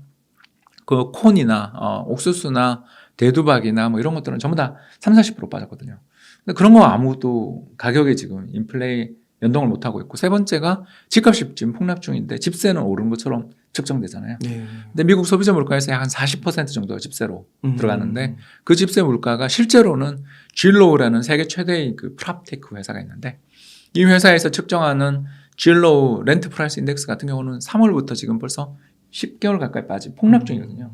그 콘이나 옥수수나 대두박이나 뭐 이런 것들은 전부 다 30-40% 빠졌거든요. 근데 그런 거 아무것도 가격에 지금 인플레이 연동을 못 하고 있고 세 번째가 집값이 지금 폭락 중인데 집세는 오른 것처럼 측정되잖아요. 네. 근데 미국 소비자 물가에서 약 한 40% 정도가 집세로 들어가는데 그 집세 물가가 실제로는 질로우라는 세계 최대의 그 프랍테크 회사가 있는데 이 회사에서 측정하는 질로우 렌트 프라이스 인덱스 같은 경우는 3월부터 지금 벌써 10개월 가까이 빠진 폭락 중이거든요.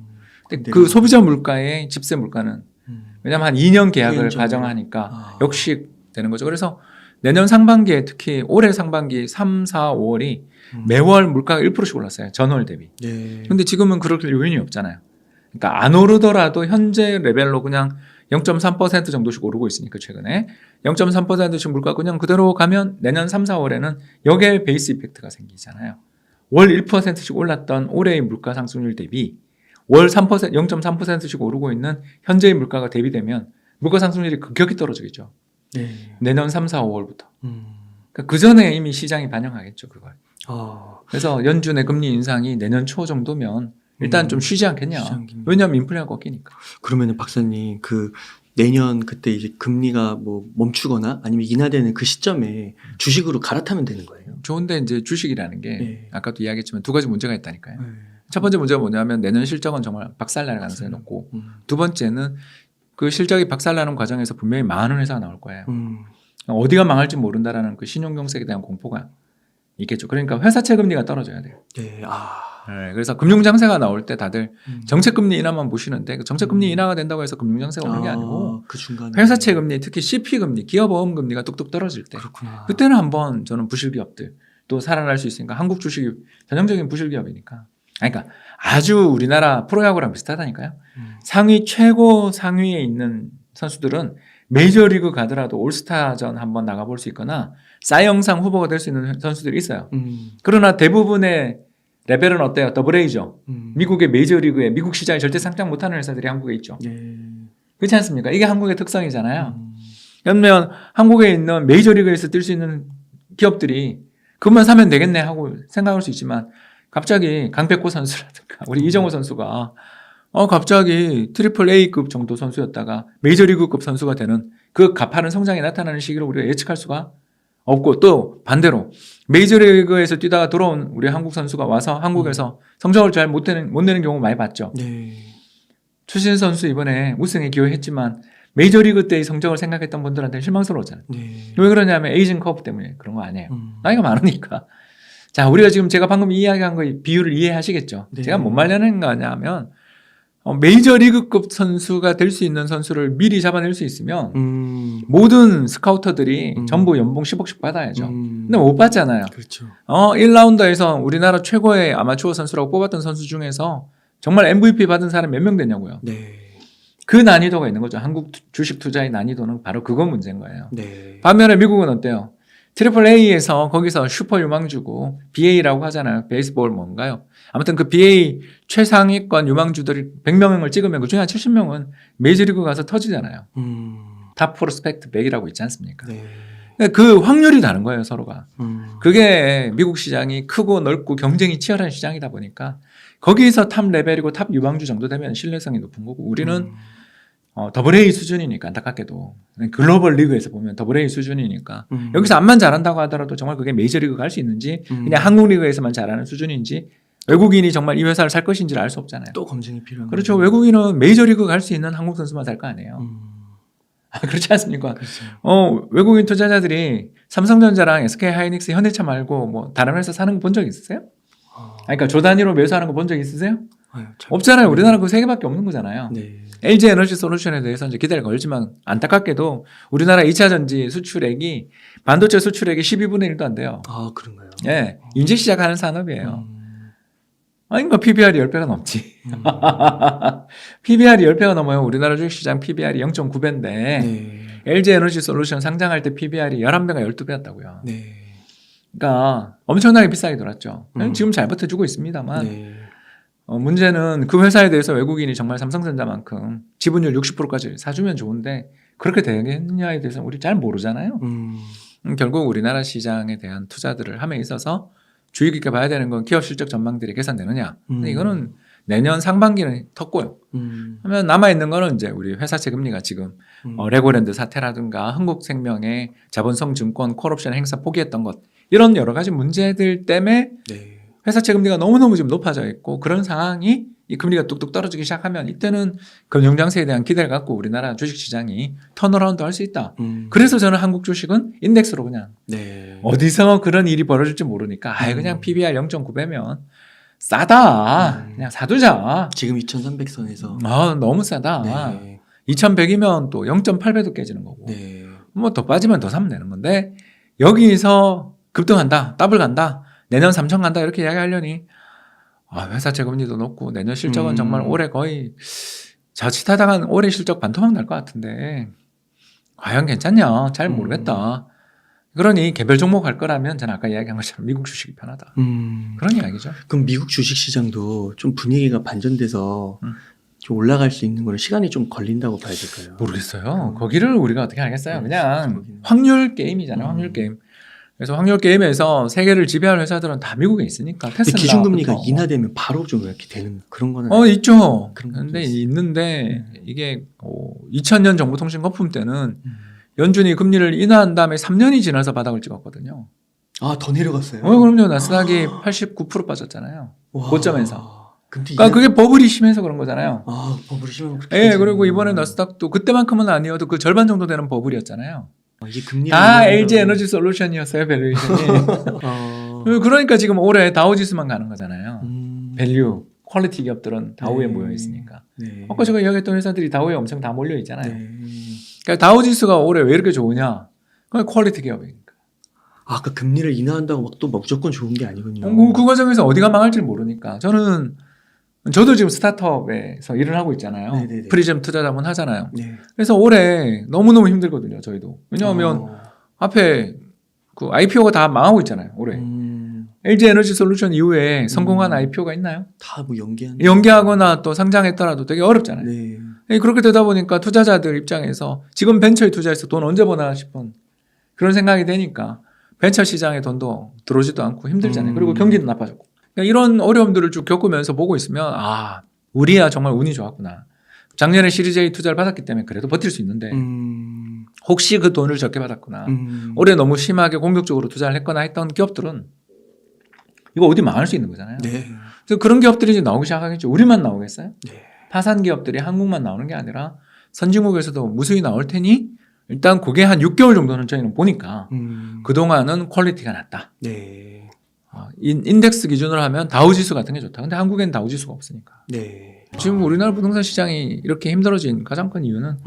근데 그 소비자 물가의 집세 물가는 왜냐하면 한 2년 계약을 가정하니까 역시 되는 거죠. 그래서 내년 상반기에 특히 올해 상반기 3, 4, 5월이 매월 물가가 1%씩 올랐어요. 전월 대비. 네. 근데 지금은 그럴 요인이 없잖아요. 그러니까 안 오르더라도 현재 레벨로 그냥 0.3% 정도씩 오르고 있으니까 최근에 0.3%씩 물가 그냥 그대로 가면 내년 3, 4월에는 여기에 베이스 이펙트가 생기잖아요. 월 1%씩 올랐던 올해의 물가 상승률 대비 월 0.3%씩 오르고 있는 현재의 물가가 대비되면 물가 상승률이 급격히 떨어지겠죠. 네. 내년 3, 4, 5월부터. 음. 그러니까 그 전에 이미 시장이 반영하겠죠, 그걸. 아. 그래서 연준의 금리 인상이 내년 초 정도면 일단 좀 쉬지 않겠냐. 쉬지 않겠냐. 왜냐하면 인플레가 꺾이니까. 그러면은 박사님 그 내년 그때 이제 금리가 뭐 멈추거나 아니면 인하되는 그 시점에 주식으로 갈아타면 되는 거예요. 좋은데 이제 주식이라는 게 네. 아까도 이야기했지만 두 가지 문제가 있다니까요. 네. 첫 번째 문제가 뭐냐면 내년 실적은 정말 박살날 가능성이 높고 두 번째는 그 실적이 박살나는 과정에서 분명히 망하는 회사가 나올 거예요. 어디가 망할지 모른다라는 그 신용경색에 대한 공포가 있겠죠. 그러니까 회사채 금리가 떨어져야 돼요. 네. 네, 그래서 금융장세가 나올 때 다들 정책금리 인하만 보시는데 그 정책금리 인하가 된다고 해서 금융장세가 오는 게 아니고 그 중간에 회사채 금리, 특히 CP금리, 기업보험금리가 뚝뚝 떨어질 때 그렇구나. 그때는 한번 저는 부실기업들 또 살아날 수 있으니까 한국 주식이 전형적인 부실기업이니까 그러니까 아주 우리나라 프로야구랑 비슷하다니까요. 상위 최고 상위에 있는 선수들은 메이저리그 가더라도 올스타전 한번 나가볼 수 있거나 사이영상 후보가 될 수 있는 선수들이 있어요. 그러나 대부분의 레벨은 어때요? 더블A죠. 미국의 메이저리그에 미국 시장에 절대 상장 못하는 회사들이 한국에 있죠. 네. 그렇지 않습니까? 이게 한국의 특성이잖아요. 그러면 한국에 있는 메이저리그에서 뛸 수 있는 기업들이 그것만 사면 되겠네 하고 생각할 수 있지만 갑자기 강백호 선수라든가 우리 이정호 선수가 갑자기 트리플 A급 정도 선수였다가 메이저리그급 선수가 되는 그 가파른 성장이 나타나는 시기를 우리가 예측할 수가 없고 또 반대로 메이저리그에서 뛰다가 돌아온 우리 한국 선수가 와서 한국에서 성적을 잘 못 내는 경우 많이 봤죠. 네. 추신 선수 이번에 우승에 기여했지만 메이저리그 때의 성적을 생각했던 분들한테 실망스러웠잖아요. 네. 왜 그러냐면 에이징 커브 때문에 그런 거 아니에요. 나이가 많으니까. 자, 우리가 지금 제가 방금 이야기한 거의 비유를 이해하시겠죠. 네. 제가 뭔 말하는 거냐면 메이저리그급 선수가 될 수 있는 선수를 미리 잡아낼 수 있으면 모든 스카우터들이 전부 연봉 10억씩 받아야죠. 근데 못 받잖아요. 그렇죠. 1라운드에서 우리나라 최고의 아마추어 선수라고 뽑았던 선수 중에서 정말 MVP 받은 사람 몇 명 되냐고요. 네. 그 난이도가 있는 거죠. 한국 주식 투자의 난이도는 바로 그거 문제인 거예요. 네. 반면에 미국은 어때요? 트리플 A에서 거기서 슈퍼 유망주고 BA라고 하잖아요. 베이스볼 뭔가요? 아무튼 그 BA 최상위권 유망주들이 100명을 찍으면 그 중에 한 70명은 메이저리그 가서 터지잖아요. 탑 프로스펙트 100이라고 있지 않습니까? 네. 그 확률이 다른 거예요, 서로가. 그게 그게 미국 시장이 크고 넓고 경쟁이 치열한 시장이다 보니까 거기서 탑 레벨이고 탑 유망주 정도 되면 신뢰성이 높은 거고 우리는 더블A 수준이니까 안타깝게도 글로벌 리그에서 보면 더블A 수준이니까 여기서 암만 잘한다고 하더라도 정말 그게 메이저리그 갈 수 있는지 그냥 한국 리그에서만 잘하는 수준인지 외국인이 정말 이 회사를 살 것인지를 알 수 없잖아요. 또 검증이 필요한 그렇죠. 거죠. 외국인은 메이저리그 갈 수 있는 한국 선수만 살 거 아니에요. 그렇지 않습니까? 그렇죠. 외국인 투자자들이 삼성전자랑 SK하이닉스, 현대차 말고 뭐 다른 회사 사는 거 본 적 있으세요? 그러니까 조 단위로 매수하는 거 본 적 있으세요? 없잖아요. 우리나라 그 세 개밖에 없는 거잖아요. 네. LG 에너지 솔루션에 대해서 이제 기대를 걸지만 안타깝게도 우리나라 2차 전지 수출액이 반도체 수출액이 12분의 1도 안 돼요. 그런가요? 예. 이제 시작하는 산업이에요. 아닌가 PBR이 10배가 넘지. PBR이 10배가 넘어요. 우리나라 주식시장 PBR이 0.9배인데 네. LG 에너지 솔루션 상장할 때 PBR이 11배가 12배였다고요. 네. 그러니까 엄청나게 비싸게 돌았죠. 지금 잘 버텨주고 있습니다만 네. 문제는 그 회사에 대해서 외국인이 정말 삼성전자만큼 지분율 60%까지 사주면 좋은데 그렇게 되겠느냐에 대해서 우리 잘 모르잖아요. 결국 우리나라 시장에 대한 투자들을 함에 있어서 주의 깊게 봐야 되는 건 기업 실적 전망들이 계산되느냐. 근데 이거는 내년 상반기는 텄고요. 하면 남아있는 거는 이제 우리 회사채 금리가 지금 레고랜드 사태라든가 한국생명의 자본성 증권 콜옵션 행사 포기했던 것 이런 여러 가지 문제들 때문에 네. 회사채 금리가 너무너무 지금 높아져 있고 그런 상황이 이 금리가 뚝뚝 떨어지기 시작하면 이때는 금융장세에 대한 기대를 갖고 우리나라 주식시장이 턴어라운드 할 수 있다. 그래서 저는 한국 주식은 인덱스로 그냥 네. 어디서 그런 일이 벌어질지 모르니까 그냥 PBR 0.9배면 싸다. 그냥 사두자. 지금 2,300선에서 너무 싸다. 네. 2,100이면 또 0.8배도 깨지는 거고 네. 뭐 더 빠지면 더 사면 되는 건데 여기서 급등한다. 더블 간다. 내년 3천 간다. 이렇게 이야기하려니 회사채 금리도 높고 내년 실적은 정말 올해 거의 자칫하다간 올해 실적 반토막 날 것 같은데 과연 괜찮냐? 잘 모르겠다. 그러니 개별 종목 할 거라면 저는 아까 이야기한 것처럼 미국 주식이 편하다. 그런 이야기죠. 그럼 미국 주식시장도 좀 분위기가 반전돼서 좀 올라갈 수 있는 거는 시간이 좀 걸린다고 봐야 될까요? 모르겠어요. 거기를 우리가 어떻게 알겠어요? 그냥 거기는. 확률 게임이잖아요. 확률 게임. 그래서 확률 게임에서 세계를 지배할 회사들은 다 미국에 있으니까 근데 테슬라 기준금리가 인하되면 바로 좀 이렇게 되는 그런 거는 있죠. 그런 것도 근데 있어요. 있는데 이게 2000년 정보통신 거품 때는 연준이 금리를 인하한 다음에 3년이 지나서 바닥을 찍었거든요. 아, 더 내려갔어요? 그럼요. 나스닥이 89% 빠졌잖아요. 와. 고점에서. 근데 그러니까 그게 버블이 심해서 그런 거잖아요. 버블이 심하면 그렇게 예, 그리고 이번에 나스닥도 그때만큼은 아니어도 그 절반 정도 되는 버블이었잖아요. 이게 금리 다 LG 에너지 솔루션이었어요, 밸류에이션이. 그러니까 지금 올해 다우지수만 가는 거잖아요. 밸류, 퀄리티 기업들은 다우에 네. 모여 있으니까. 네. 아까 제가 이야기했던 회사들이 다우에 엄청 다 몰려 있잖아요. 네. 그러니까 다우지수가 올해 왜 이렇게 좋으냐? 그건 퀄리티 기업이니까. 아까 금리를 인하한다고 막 또 무조건 좋은 게 아니군요. 그 과정에서 어디가 망할지 모르니까. 저도 지금 스타트업에서 일을 하고 있잖아요. 네네네. 프리즘 투자자문 하잖아요. 네. 그래서 올해 너무너무 힘들거든요, 저희도. 왜냐하면 앞에 그 IPO가 다 망하고 있잖아요, 올해. LG 에너지 솔루션 이후에 성공한 IPO가 있나요? 다 뭐 연기하거나 또 상장했더라도 되게 어렵잖아요. 네. 그렇게 되다 보니까 투자자들 입장에서 지금 벤처에 투자해서 돈 언제 버나 싶은 그런 생각이 되니까 벤처 시장에 돈도 들어오지도 않고 힘들잖아요. 그리고 경기도 나빠졌고. 그러니까 이런 어려움들을 쭉 겪으면서 보고 있으면 우리야 정말 운이 좋았구나. 작년에 시리즈 A 투자를 받았기 때문에 그래도 버틸 수 있는데 혹시 그 돈을 적게 받았구나. 올해 너무 심하게 공격적으로 투자를 했거나 했던 기업들은 이거 어디 망할 수 있는 거잖아요. 네. 그래서 그런 기업들이 이제 나오기 시작하겠죠. 우리만 나오겠어요? 네. 파산 기업들이 한국만 나오는 게 아니라 선진국에서도 무수히 나올 테니 일단 그게 한 6개월 정도는 저희는 보니까 그동안은 퀄리티가 낮다. 네. 인덱스 기준으로 하면 다우지수 같은 게 좋다. 근데 한국엔 다우지수가 없으니까. 네. 지금 우리나라 부동산 시장이 이렇게 힘들어진 가장 큰 이유는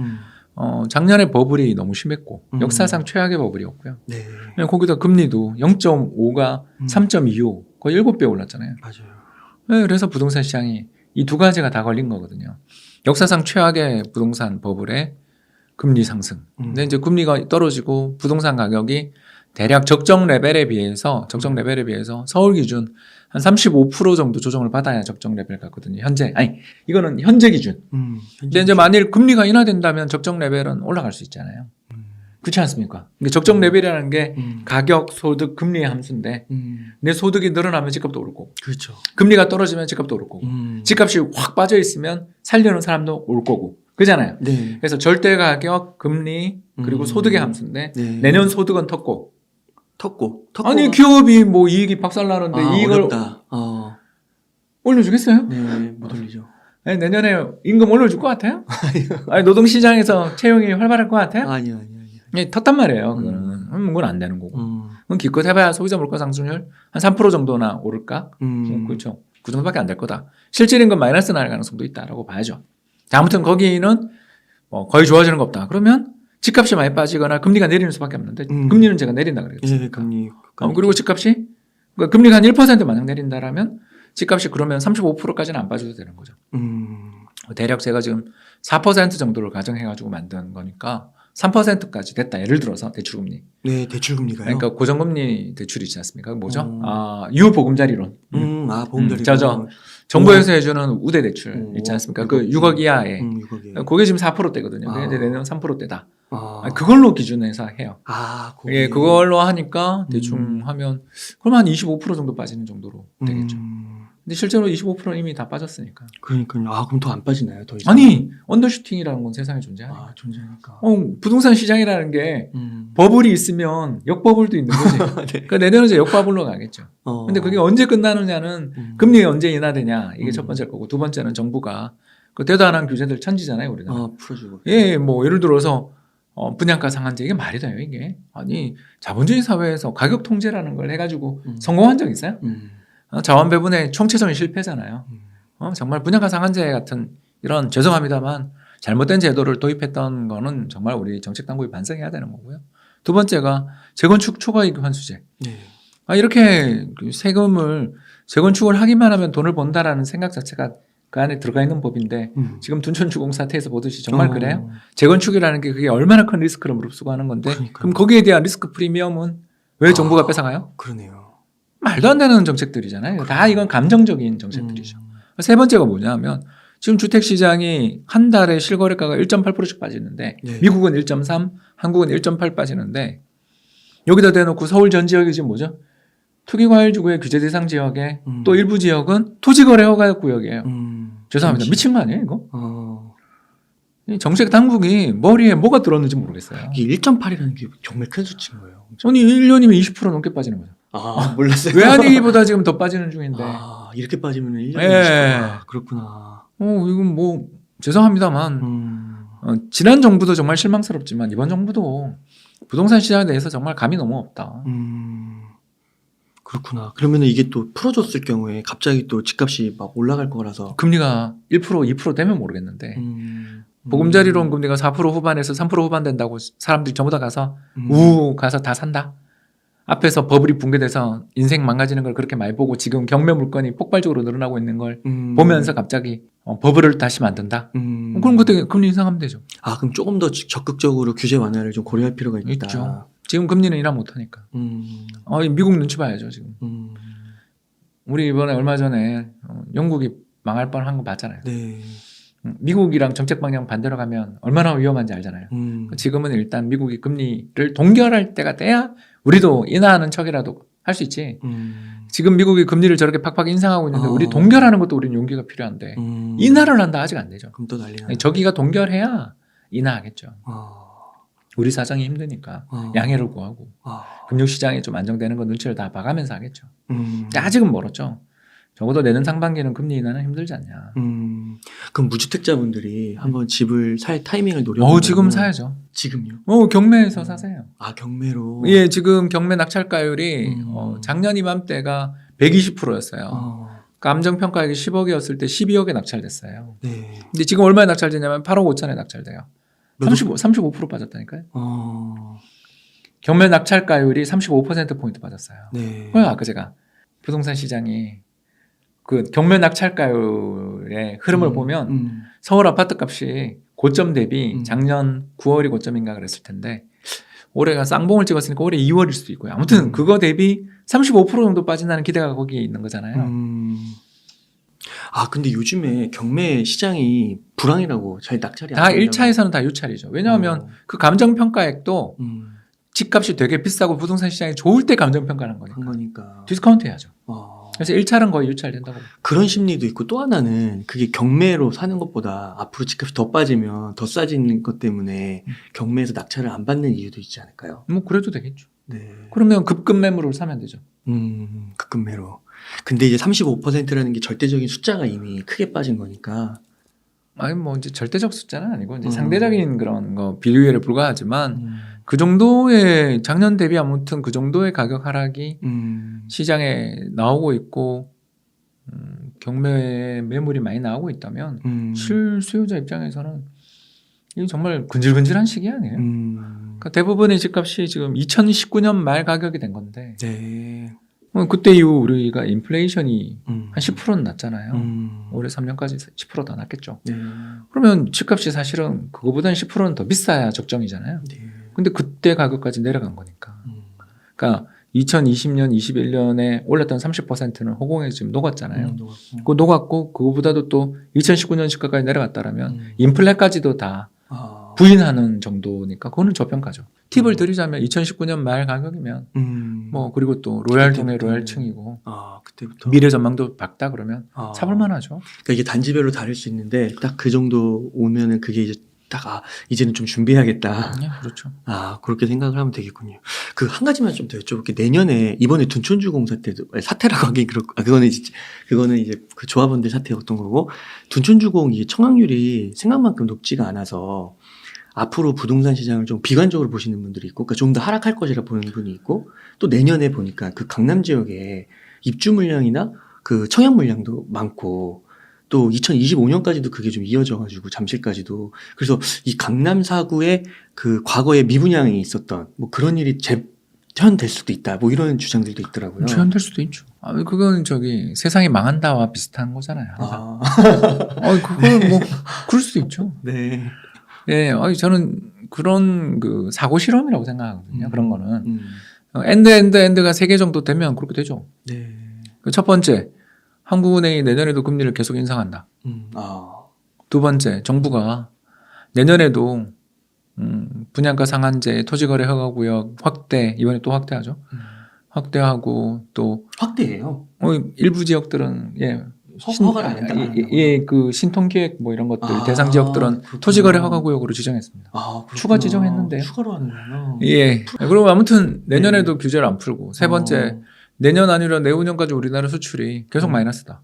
작년에 버블이 너무 심했고 역사상 최악의 버블이었고요. 네. 거기다 금리도 0.5가 3.25 거의 7배 올랐잖아요. 맞아요. 네, 그래서 부동산 시장이 이 두 가지가 다 걸린 거거든요. 역사상 최악의 부동산 버블에 금리 상승. 근데 이제 금리가 떨어지고 부동산 가격이 대략 적정 레벨에 비해서 서울 기준 한 35% 정도 조정을 받아야 적정 레벨 같거든요. 이거는 현재 기준. 근데 이제 만일 금리가 인하된다면 적정 레벨은 올라갈 수 있잖아요. 그렇지 않습니까? 그러니까 적정 레벨이라는 게 가격, 소득, 금리의 함수인데 내 소득이 늘어나면 집값도 오를 거고 그렇죠. 금리가 떨어지면 집값도 오를 거고 집값이 확 빠져 있으면 살려는 사람도 올 거고 그잖아요. 네. 그래서 절대 가격, 금리 그리고 소득의 함수인데 네. 내년 소득은 텄고 턱고. 기업이 뭐 이익이 박살나는데 이걸 어렵다. 올려주겠어요? 네, 못 올리죠. 아니, 내년에 임금 올려줄 것 같아요? 아니, 노동시장에서 채용이 활발할 것 같아요? 아니요. 텄단 말이에요. 그건 안 되는 거고. 그건 기껏 해봐야 소비자 물가 상승률 한 3% 정도나 오를까? 그렇죠. 그 정도밖에 안 될 거다. 실질 임금 마이너스 날 가능성도 있다라고 봐야죠. 자, 아무튼 거기는 거의 좋아지는 거 없다. 그러면 집값이 많이 빠지거나 금리가 내리는 수밖에 없는데 금리는 제가 내린다 그랬겠습니까? 예, 금리. 그리고 집값이 그러니까 금리가 한 1% 만약 내린다라면 집값이 그러면 35%까지는 안 빠져도 되는 거죠. 대략 제가 지금 4% 정도를 가정해가지고 만든 거니까 3%까지 됐다. 예를 들어서 대출금리. 네, 대출금리가요. 그러니까 고정금리 대출이 있지 않습니까? 뭐죠? 유보금자리론. 보험자리론. 정부에서 해주는 우대 대출 있지 않습니까? 그 6억 이하에. 6억 이하에. 그게 지금 4%대거든요. 근데 내년 3%대다. 그걸로 기준해서 해요. 예, 그걸로 하니까 대충 하면 그러면 한 25% 정도 빠지는 정도로 되겠죠. 근데 실제로 25%는 이미 다 빠졌으니까. 그러니까요. 그럼 더 안 빠지나요? 더 이상? 아니, 언더슈팅이라는 건 세상에 존재하니까. 존재하니까. 부동산 시장이라는 게 버블이 있으면 역버블도 있는 거지. 네. 그러니까 내년은 이제 역버블로 가겠죠. 근데 그게 언제 끝나느냐는 금리가 언제 인하되냐 이게 첫 번째일 거고 두 번째는 정부가 그 대단한 규제들 천지잖아요, 우리가. 풀어주고. 예, 뭐 예를 들어서 분양가 상한제 이게 말이 돼요, 이게. 아니, 자본주의 사회에서 가격 통제라는 걸 해가지고 성공한 적 있어요? 자원 배분의 총체적인 실패잖아요. 정말 분양가 상한제 같은 이런 죄송합니다만 잘못된 제도를 도입했던 거는 정말 우리 정책 당국이 반성해야 되는 거고요. 두 번째가 재건축 초과이익 환수제. 네. 이렇게 재건축을 하기만 하면 돈을 번다라는 생각 자체가 그 안에 들어가 있는 법인데 지금 둔촌주공 사태에서 보듯이 정말 그래요? 재건축이라는 게 그게 얼마나 큰 리스크를 무릅쓰고 하는 건데 그럼 거기에 대한 리스크 프리미엄은 왜 정부가 뺏어가요? 그러네요. 말도 안 되는 정책들이잖아요. 다 이건 감정적인 정책들이죠. 세 번째가 뭐냐 하면 지금 주택 시장이 한 달에 실거래가가 1.8%씩 빠지는데 네. 미국은 1.3, 한국은 1.8 빠지는데 여기다 대놓고 서울 전 지역이 지금 뭐죠? 투기과열지구의 규제 대상 지역에 또 일부 지역은 토지거래 허가 구역이에요. 죄송합니다. 그렇지. 미친 거 아니에요 이거? 어. 이 정책 당국이 머리에 뭐가 들었는지 모르겠어요. 이게 1.8이라는 게 정말 큰 수치인 거예요. 아니 1년이면 20% 넘게 빠지는 거죠. 아, 몰랐어요. 외환위기보다 지금 더 빠지는 중인데. 아, 이렇게 빠지면 1년이 예. 그렇구나. 이건 뭐 죄송합니다만 지난 정부도 정말 실망스럽지만 이번 정부도 부동산 시장에 대해서 정말 감이 너무 없다. 그렇구나. 그러면 이게 또 풀어줬을 경우에 갑자기 또 집값이 막 올라갈 거라서. 금리가 1% 2% 되면 모르겠는데 보금자리론 금리가 4% 후반에서 3% 후반 된다고 사람들이 전부 다 가서 우 가서 다 산다. 앞에서 버블이 붕괴돼서 인생 망가지는 걸 그렇게 많이 보고 지금 경매 물건이 폭발적으로 늘어나고 있는 걸 보면서 갑자기 버블을 다시 만든다. 그럼 그때 금리 인상하면 되죠. 아, 그럼 조금 더 적극적으로 규제 완화를 좀 고려할 필요가 있다. 있죠. 지금 금리는 인하 못하니까. 미국 눈치 봐야죠 지금. 우리 이번에 얼마 전에 영국이 망할 뻔한 거 봤잖아요. 네. 미국이랑 정책 방향 반대로 가면 얼마나 위험한지 알잖아요. 지금은 일단 미국이 금리를 동결할 때가 돼야 우리도 인하하는 척이라도 할 수 있지. 지금 미국이 금리를 저렇게 팍팍 인상하고 있는데 우리 동결하는 것도 우리는 용기가 필요한데 인하를 한다 아직 안 되죠. 그럼 또 난리 나. 저기가 동결해야 인하하겠죠. 아, 우리 사정이 힘드니까 양해를 구하고 금융시장이 좀 안정되는 거 눈치를 다 봐가면서 하겠죠. 근데 아직은 멀었죠. 적어도 내년 상반기는 금리 인하는 힘들지 않냐. 그럼 무주택자분들이 한번 집을 살 타이밍을 노려보면 지금 사야죠. 지금요? 경매에서 사세요. 아, 경매로. 예, 지금 경매 낙찰가율이 작년 이맘때가 120%였어요. 감정평가액이 10억이었을 때 12억에 낙찰됐어요. 네. 근데 지금 얼마에 낙찰되냐면 8억 5천에 낙찰돼요. 35% 빠졌다니까요. 경매 낙찰가율이 35%포인트 빠졌어요. 네. 아까 제가 부동산 시장이 그 경매 낙찰가율의 흐름을 보면 서울 아파트 값이 고점 대비 작년 9월이 고점인가 그랬을 텐데 올해가 쌍봉을 찍었으니까 올해 2월일 수도 있고요. 아무튼 그거 대비 35% 정도 빠진다는 기대가 거기에 있는 거잖아요. 아, 근데 요즘에 경매 시장이 불황이라고 잘 낙찰이 다 안 된다고. 1차에서는 다 유찰이죠. 왜냐하면 그 감정평가액도 집값이 되게 비싸고 부동산 시장이 좋을 때 감정평가하는 한 거니까 거니까. 디스카운트 해야죠. 어. 그래서 1차는 거의 유찰된다고. 그런 심리도 있고 또 하나는 그게 경매로 사는 것보다 앞으로 집값이 더 빠지면 더 싸지는 것 때문에 경매에서 낙찰을 안 받는 이유도 있지 않을까요? 뭐 그래도 되겠죠. 네. 그러면 급금 매물을 사면 되죠. 급금매로. 근데 이제 35%라는 게 절대적인 숫자가 이미 크게 빠진 거니까. 아니 뭐 이제 절대적 숫자는 아니고 이제 상대적인 그런 거 비교에 불과하지만 그 정도의 작년 대비 아무튼 그 정도의 가격 하락이 시장에 나오고 있고 경매 매물이 많이 나오고 있다면 실수요자 입장에서는 이게 정말 근질근질한 시기 아니에요. 그러니까 대부분의 집값이 지금 2019년 말 가격이 된 건데 네. 그때 이후 우리가 인플레이션이 한 10%는 났잖아요. 올해 3년까지 10%더 났겠죠. 네. 그러면 집값이 사실은 그거보다는 10%는 더 비싸야 적정이잖아요. 네. 근데 그때 가격까지 내려간 거니까. 그러니까 2020년, 21년에 올랐던 30%는 허공에 지금 녹았잖아요. 그 녹았고 그거보다도 또 2019년 시가까지 내려갔다라면 인플레까지도 다 부인하는 정도니까 그거는 저평가죠. 팁을 드리자면 2019년 말 가격이면 뭐 그리고 또 로얄동의 로얄층이고 그때부터 미래 전망도 밝다 그러면 사볼 만하죠. 그러니까 이게 단지별로 다를 수 있는데 딱 그 정도 오면은 그게 이제 딱 이제는 좀 준비해야겠다. 네, 그렇죠. 그렇게 생각을 하면 되겠군요. 그 한 가지만 좀 더 여쭤볼게요. 내년에 이번에 둔촌주공 사태라고 하긴 그렇고 그거는 이제 그 조합원들 사태였던 거고 둔촌주공 이 청약률이 생각만큼 높지가 않아서 앞으로 부동산 시장을 좀 비관적으로 보시는 분들이 있고, 그러니까 좀 더 하락할 것이라 보는 분이 있고, 또 내년에 보니까 그 강남 지역에 입주 물량이나 그 청약 물량도 많고, 또 2025년까지도 그게 좀 이어져가지고 잠실까지도. 그래서 이 강남 사구에 그 과거에 미분양이 있었던 뭐 그런 일이 재현될 수도 있다. 뭐 이런 주장들도 있더라고요. 재현될 수도 있죠. 그건 세상이 망한다와 비슷한 거잖아요. 그건 뭐 그럴 수도 있죠. 네. 예, 저는 그런 그 사고 실험이라고 생각하거든요. 그런 거는 엔드가 3개 정도 되면 그렇게 되죠. 네. 첫 번째, 한국은행이 내년에도 금리를 계속 인상한다. 두 번째, 정부가 내년에도 분양가 상한제, 토지거래 허가구역 확대, 이번에 또 확대하죠. 확대하고 또 확대해요. 일부 지역들은 허가를 안 한다. 그 신통기획 뭐 이런 것들 아, 대상 지역들은 그렇구나. 토지거래 허가구역으로 지정했습니다. 아, 그렇구나. 추가 지정했는데요. 추가로 하는구나. 예. 그리고 아무튼 내년에도 규제를 안 풀고 세 번째, 어. 내년 아니라 내후년까지 우리나라 수출이 계속 마이너스다.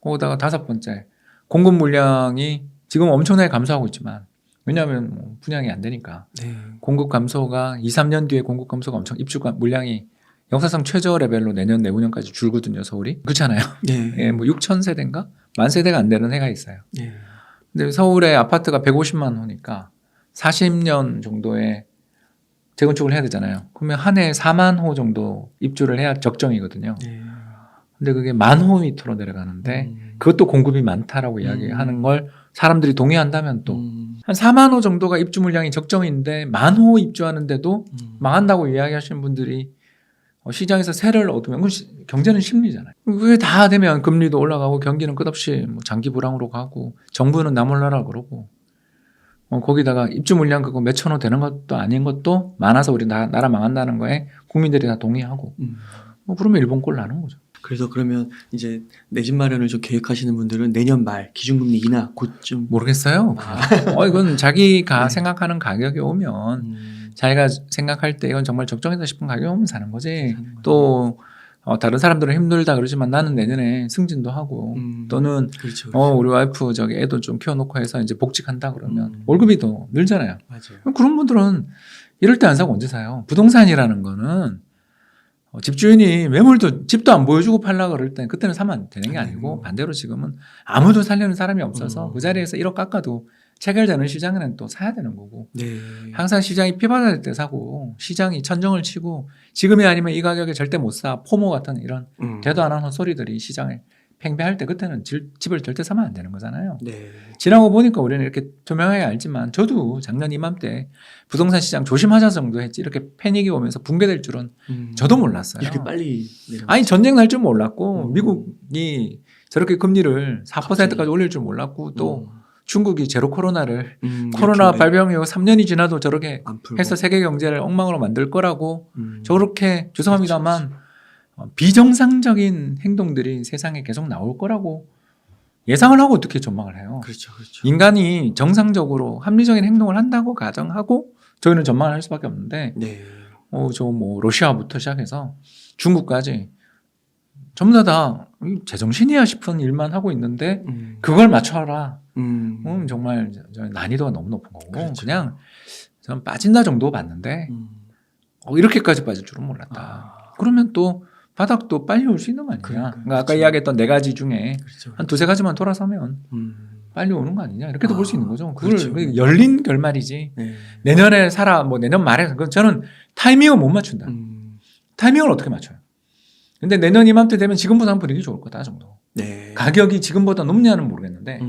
거기다가 다섯 번째, 공급 물량이 지금 엄청나게 감소하고 있지만 왜냐하면 뭐 분양이 안 되니까 네. 공급 감소가 2, 3년 뒤에 공급 감소가 엄청 입주 물량이 역사상 최저 레벨로 내년 내후년까지 줄거든요. 서울이 그렇잖아요. 네. 예, 뭐 6천 세대인가 만 세대가 안 되는 해가 있어요. 네. 근데 서울의 아파트가 150만 호니까 40년 정도의 재건축을 해야 되잖아요. 그러면 한 해에 4만 호 정도 입주를 해야 적정이거든요. 네. 근데 그게 10,000호 밑으로 내려가는데 그것도 공급이 많다라고 이야기하는 걸 사람들이 동의한다면 또 한 4만 호 정도가 입주 물량이 적정인데 10,000호 입주하는데도 망한다고 이야기하시는 분들이 시장에서 세를 얻으면 경제는 심리잖아요. 그게 다 되면 금리도 올라가고 경기는 끝없이 뭐 장기 불황으로 가고 정부는 나 몰라라 그러고 거기다가 입주 물량 그거 몇천 호 되는 것도 아닌 것도 많아서 우리 나라 망한다는 거에 국민들이 다 동의하고 그러면 일본 꼴 나는 거죠. 그래서 그러면 이제 내 집 마련을 좀 계획하시는 분들은 내년 말 기준금리 인하 곧좀 모르겠어요. 이건 자기가 네. 생각하는 가격이 오면 자기가 생각할 때 이건 정말 적정이다 싶은 가격이 오면 사는 거지. 또 다른 사람들은 힘들다 그러지만 나는 내년에 승진도 하고 또는 그렇죠. 우리 와이프 애도 좀 키워놓고 해서 이제 복직한다 그러면 월급이 더 늘잖아요. 맞아요. 그런 분들은 이럴 때 안 사고 언제 사요? 부동산이라는 거는 집주인이 매물도 집도 안 보여주고 팔라 그럴 때 그때는 사면 되는 게 아니고 반대로 지금은 아무도 살려는 사람이 없어서 그 자리에서 1억 깎아도 체결되는 시장에는 또 사야 되는 거고 네. 항상 시장이 피바다될 때 사고 시장이 천정을 치고 지금이 아니면 이 가격에 절대 못 사 포모 같은 이런 대도 안 하는 소리들이 시장에 팽배할 때 그때는 집을 절대 사면 안 되는 거잖아요. 네. 지나고 보니까 우리는 이렇게 투명하게 알지만 저도 작년 이맘때 부동산 시장 조심하자 정도 했지 이렇게 패닉이 오면서 붕괴될 줄은 저도 몰랐어요. 이렇게 빨리 아니 전쟁 날 줄 몰랐고 미국이 저렇게 금리를 4%까지 올릴 줄 몰랐고 또 중국이 제로 코로나를 코로나 발병 이후 3년이 지나도 저렇게 해서 세계 경제를 엉망으로 만들 거라고 저렇게 죄송합니다만 비정상적인 행동들이 세상에 계속 나올 거라고 예상을 하고 어떻게 전망을 해요. 그렇죠. 그렇죠. 인간이 정상적으로 합리적인 행동을 한다고 가정하고 저희는 전망을 할 수밖에 없는데 네. 저 뭐 러시아부터 시작해서 중국까지 전부 다 제정신이야 싶은 일만 하고 있는데 그걸 맞춰라. 정말 난이도가 너무 높은 거고 그렇죠. 그냥 저는 빠진다 정도 봤는데 이렇게까지 빠질 줄은 몰랐다. 그러면 또 바닥도 빨리 올 수 있는 거 아니냐. 그러니까 아까 그렇죠. 이야기했던 네 가지 중에 그렇죠. 한 두세 가지만 돌아서면 빨리 오는 거 아니냐. 이렇게도 볼 수 있는 거죠. 그걸 그렇죠. 열린 결말이지. 네. 내년에 살아, 뭐 내년 말에. 그건 저는 타이밍을 못 맞춘다. 타이밍을 어떻게 맞춰요? 근데 내년 이맘때 되면 지금보다 한 분위기 좋을 거다 정도. 네. 가격이 지금보다 높냐는 모르겠는데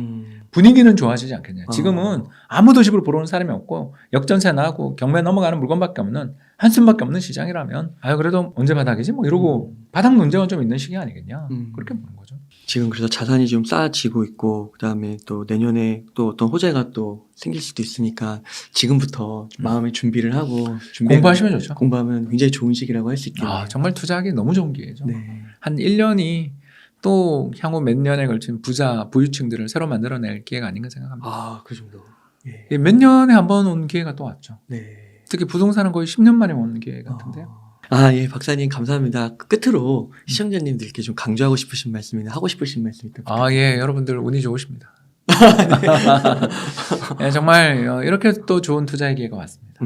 분위기는 좋아지지 않겠냐. 지금은 아무도 집을 보러 오는 사람이 없고 역전세 나고 경매 넘어가는 물건밖에 없는 한숨밖에 없는 시장이라면 그래도 언제 바닥이지? 뭐 이러고 바닥 논쟁은 좀 있는 시기 아니겠냐. 그렇게 보는 거죠. 지금 그래서 자산이 좀 쌓아지고 있고 그다음에 또 내년에 또 어떤 호재가 또 생길 수도 있으니까 지금부터 마음의 준비를 하고 공부하시면 좋죠. 공부하면 굉장히 좋은 시기라고 할 수 있겠네요. 정말 투자하기 너무 좋은 기회죠. 네. 한 1년이 또 향후 몇 년에 걸친 부유층들을 새로 만들어낼 기회가 아닌가 생각합니다. 그 정도. 예. 몇 년에 한 번 온 기회가 또 왔죠. 네. 특히 부동산은 거의 10년 만에 오는 기회 같은데요. 예, 박사님 감사합니다. 끝으로 시청자님들께 좀 강조하고 싶으신 말씀이나 하고 싶으신 말씀 있다면 예, 여러분들 운이 좋으십니다. 네, 정말 이렇게 또 좋은 투자의 기회가 왔습니다.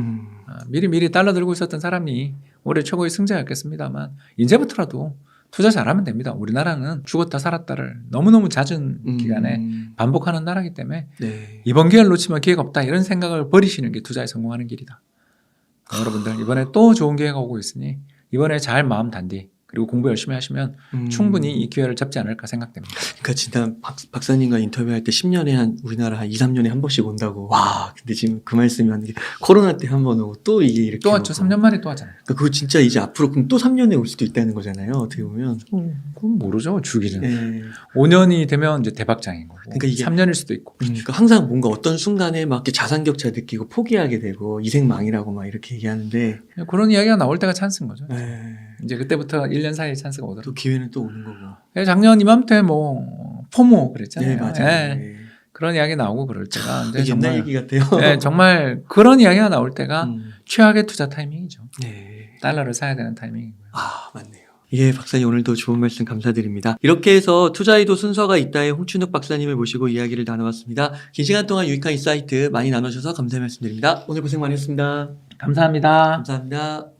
미리 달러 들고 있었던 사람이 올해 최고의 승자였겠습니다만 이제부터라도 투자 잘하면 됩니다. 우리나라는 죽었다 살았다를 너무너무 잦은 기간에 반복하는 나라이기 때문에 네. 이번 기회를 놓치면 기회가 없다 이런 생각을 버리시는 게 투자에 성공하는 길이다. 여러분들 이번에 또 좋은 기회가 오고 있으니 이번에 잘 마음 단디 그리고 공부 열심히 하시면 충분히 이 기회를 잡지 않을까 생각됩니다. 그러니까 진짜 박사님과 인터뷰할 때 10년에 한 우리나라 한 2, 3년에 한 번씩 온다고. 와, 근데 지금 그 말씀이 코로나 때 한 번 오고 또 이게 이렇게 또 왔죠. 오고. 3년 만에 또 하잖아요. 그러니까 그거 진짜 이제 앞으로 그럼 또 3년에 올 수도 있다는 거잖아요. 어떻게 보면. 그건 모르죠. 주기는. 네. 5년이 되면 이제 대박장인 거고. 그러니까 이게 3년일 수도 있고. 그러니까 항상 뭔가 어떤 순간에 막 이렇게 자산격차 느끼고 포기하게 되고 이생망이라고 막 이렇게 얘기하는데 그런 이야기가 나올 때가 찬스인 거죠. 네. 이제 그때부터 1년 사이에 찬스가 오더라고요. 또 기회는 또 오는 거고. 작년 이맘때 뭐 포모 그랬잖아요. 네, 맞아요. 예. 네. 그런 이야기 나오고 그럴 때가 이제 옛날 정말 얘기 같아요. 네, 정말 그런 이야기가 나올 때가 음. 최악의 투자 타이밍이죠. 네. 달러를 사야 되는 타이밍이고요. 아, 맞네요. 예, 박사님 오늘도 좋은 말씀 감사드립니다. 이렇게 해서 투자에도 순서가 있다의 홍춘욱 박사님을 모시고 이야기를 나눠봤습니다. 긴 시간 동안 유익한 인사이트 많이 나눠주셔서 감사의 말씀드립니다. 오늘 고생 많으셨습니다. 감사합니다. 감사합니다.